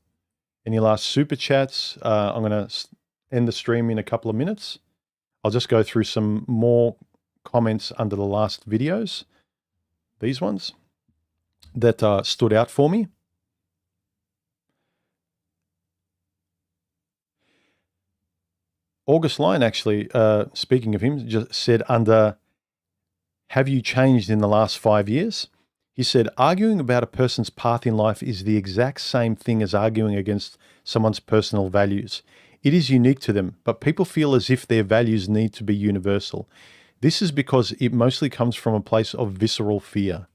Any last super chats? I'm going to end the stream in a couple of minutes. I'll just go through some more comments under the last videos, these ones, that stood out for me. August Lyon, actually, speaking of him, just said under, have you changed in the last 5 years? He said, arguing about a person's path in life is the exact same thing as arguing against someone's personal values. It is unique to them, but people feel as if their values need to be universal. This is because it mostly comes from a place of visceral fear.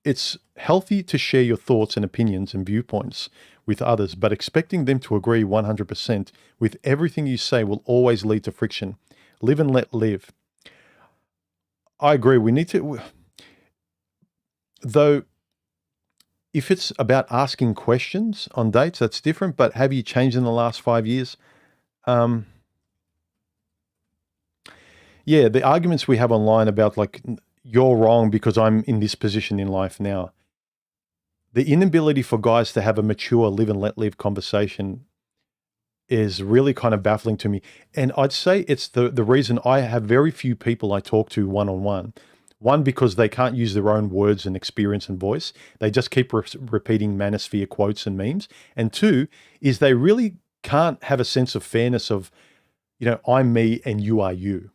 It's healthy to share your thoughts and opinions and viewpoints with others, but expecting them to agree 100% with everything you say will always lead to friction. Live and let live. I agree. We need to, though, if it's about asking questions on dates, that's different. But have you changed in the last 5 years? Um, yeah, the arguments we have online about like, you're wrong because I'm in this position in life now. The inability for guys to have a mature live and let live conversation is really kind of baffling to me. And I'd say it's the reason I have very few people I talk to one-on-one. One, because they can't use their own words and experience and voice. They just keep repeating manosphere quotes and memes. And two, is they really can't have a sense of fairness of, I'm me and you are you.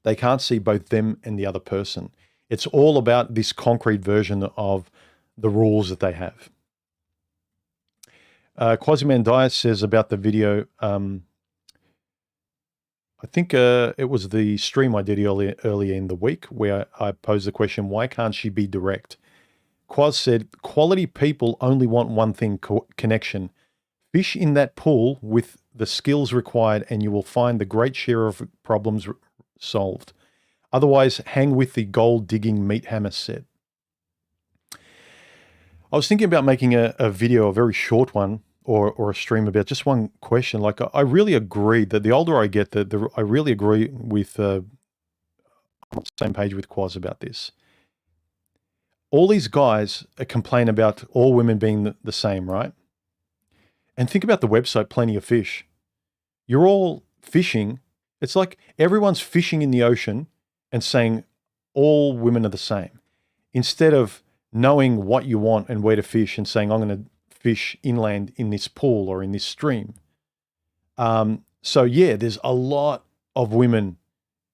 They can't see both them and the other person. It's all about this concrete version of the rules that they have. Quasimandias says about the video, I think it was the stream I did earlier in the week where I posed the question, why can't she be direct? Quas said, quality people only want one thing, connection. Fish in that pool with the skills required and you will find the great share of problems solved. Otherwise, hang with the gold-digging meat hammer set. I was thinking about making a video, a very short one, or a stream about just one question. Like, I really agree that the older I get, I really agree with, I'm on the same page with Quaz about this. All these guys complain about all women being the same, right? And think about the website Plenty of Fish. You're all fishing. It's like everyone's fishing in the ocean and saying all women are the same. Instead of knowing what you want and where to fish and saying, I'm going to fish inland in this pool or in this stream. So yeah, there's a lot of women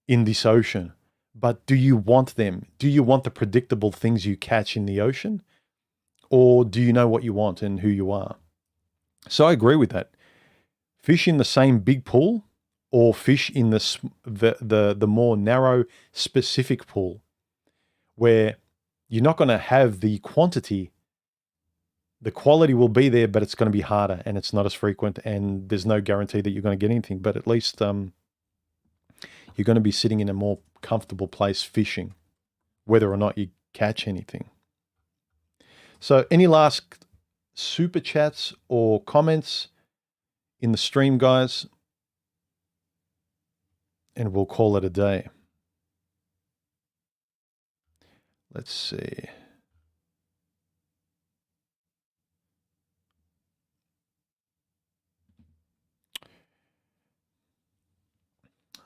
in this ocean, but do you want them? Do you want the predictable things you catch in the ocean? Or do you know what you want and who you are? So I agree with that. Fish in the same big pool or fish in the more narrow, specific pool where you're not going to have the quantity. The quality will be there, but it's going to be harder and it's not as frequent and there's no guarantee that you're going to get anything. But at least you're going to be sitting in a more comfortable place fishing, whether or not you catch anything. So any last super chats or comments in the stream, guys? And we'll call it a day. Let's see.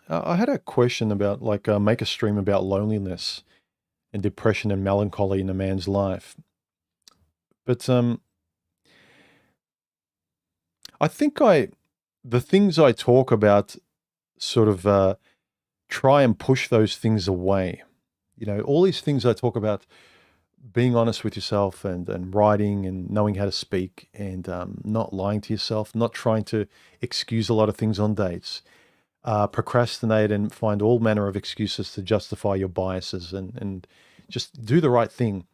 I had a question about make a stream about loneliness and depression and melancholy in a man's life. But I think the things I talk about sort of try and push those things away. All these things I talk about, being honest with yourself and writing and knowing how to speak and not lying to yourself, not trying to excuse a lot of things on dates, procrastinate and find all manner of excuses to justify your biases and just do the right thing.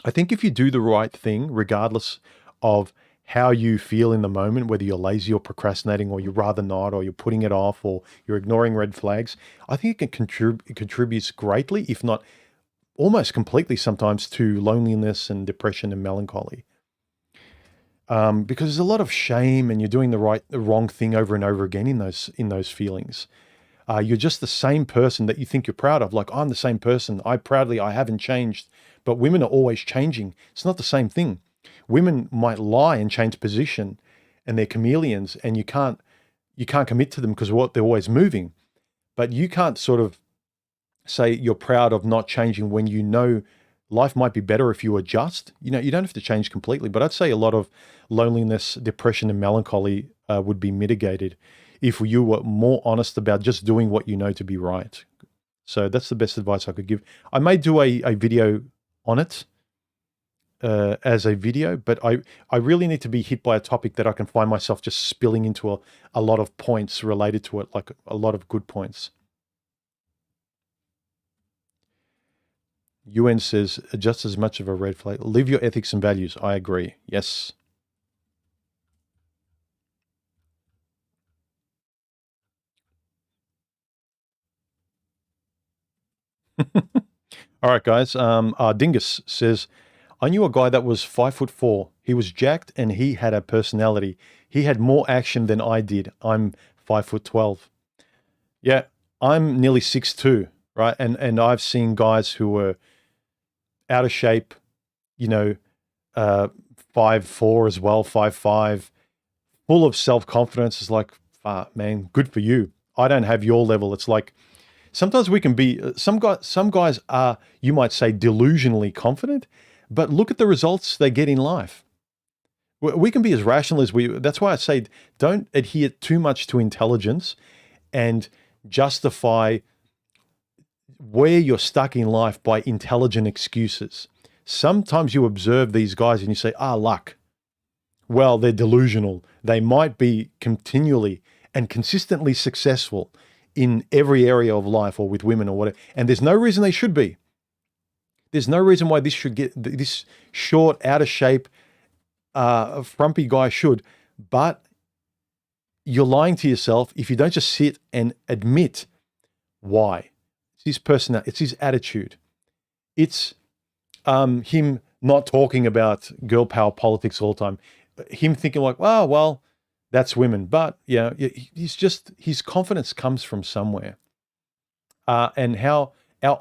I think if you do the right thing, regardless of how you feel in the moment, whether you're lazy or procrastinating, or you'd rather not, or you're putting it off, or you're ignoring red flags, I think it contributes greatly, if not almost completely sometimes, to loneliness and depression and melancholy. Because there's a lot of shame and you're doing the wrong thing over and over again in those feelings. You're just the same person that you think you're proud of. Like, I'm the same person. I haven't changed. But women are always changing. It's not the same thing. Women might lie and change position, and they're chameleons, and you can't commit to them because they're always moving. But you can't sort of say you're proud of not changing when you know life might be better if you adjust. You don't have to change completely. But I'd say a lot of loneliness, depression, and melancholy would be mitigated if you were more honest about just doing what you know to be right. So that's the best advice I could give. I may do a video on it as a video, but I really need to be hit by a topic that I can find myself just spilling into a lot of points related to it, like a lot of good points. UN says, just as much of a red flag. Live your ethics and values. I agree. Yes. All right, guys. Dingus says, I knew a guy that was 5'4". He was jacked and he had a personality. He had more action than I did. I'm 5'12". Yeah, I'm nearly 6'2", right? And I've seen guys who were out of shape, you know, 5'4" as well, 5'5", full of self-confidence. It's like, man, good for you. I don't have your level. It's like, sometimes we can be, some guys are, you might say, delusionally confident, but look at the results they get in life. We can be as rational as that's why I say, don't adhere too much to intelligence and justify where you're stuck in life by intelligent excuses. Sometimes you observe these guys and you say, luck. Well, they're delusional. They might be continually and consistently successful in every area of life or with women or whatever. And there's no reason they should be. There's no reason why this should get, this short, out of shape, frumpy guy should. But you're lying to yourself if you don't just sit and admit why. It's his personality. It's his attitude. It's him not talking about girl power politics all the time. Him thinking like, oh, well, that's women. But yeah, he's just, his confidence comes from somewhere. And how our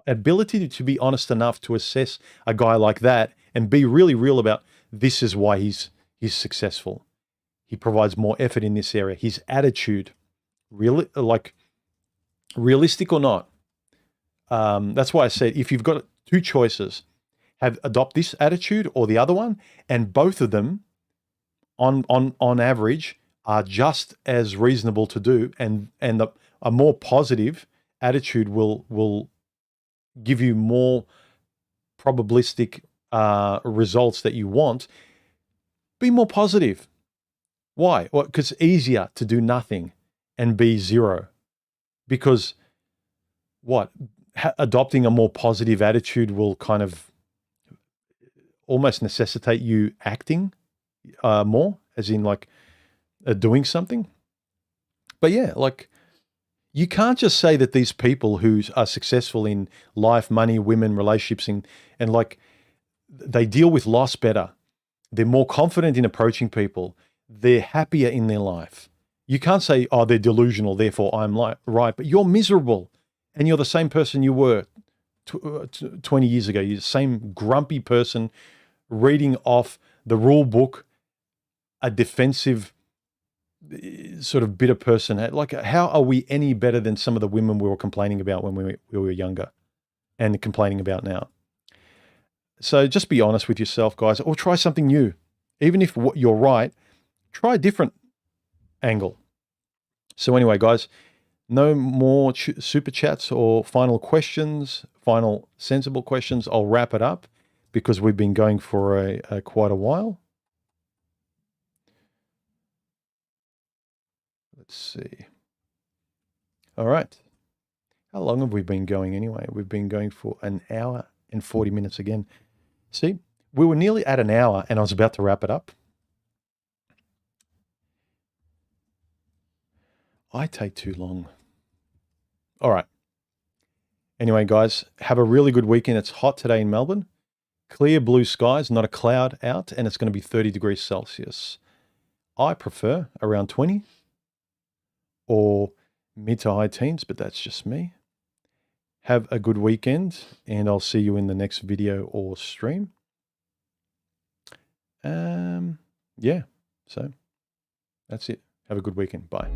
ability to be honest enough to assess a guy like that and be really real about this is why he's successful. He provides more effort in this area. His attitude, really, like realistic or not. That's why I said, if you've got two choices, adopt this attitude or the other one, and both of them on average are just as reasonable to do, and a more positive attitude will give you more probabilistic results that you want. Be more positive. Why? Well, because it's easier to do nothing and be zero. Because adopting a more positive attitude will kind of almost necessitate you acting more, as in like doing something. But yeah, like you can't just say that these people who are successful in life, money, women, relationships, and like they deal with loss better. They're more confident in approaching people. They're happier in their life. You can't say, oh, they're delusional, therefore I'm right, but you're miserable and you're the same person you were 20 years ago. You're the same grumpy person reading off the rule book, a defensive sort of bitter person. Like, how are we any better than some of the women we were complaining about when we were younger and complaining about now? So just be honest with yourself, guys, or try something new. Even if you're right, try a different angle. So anyway, guys, no more super chats or final questions, final sensible questions. I'll wrap it up because we've been going for quite a while. Let's see. All right. How long have we been going anyway? We've been going for an hour and 40 minutes again. See, we were nearly at an hour and I was about to wrap it up. I take too long. All right. Anyway, guys, have a really good weekend. It's hot today in Melbourne. Clear blue skies, not a cloud out, and it's going to be 30 degrees Celsius. I prefer around 20 or mid to high teens, but that's just me. Have a good weekend, and I'll see you in the next video or stream. Yeah, so that's it. Have a good weekend. Bye.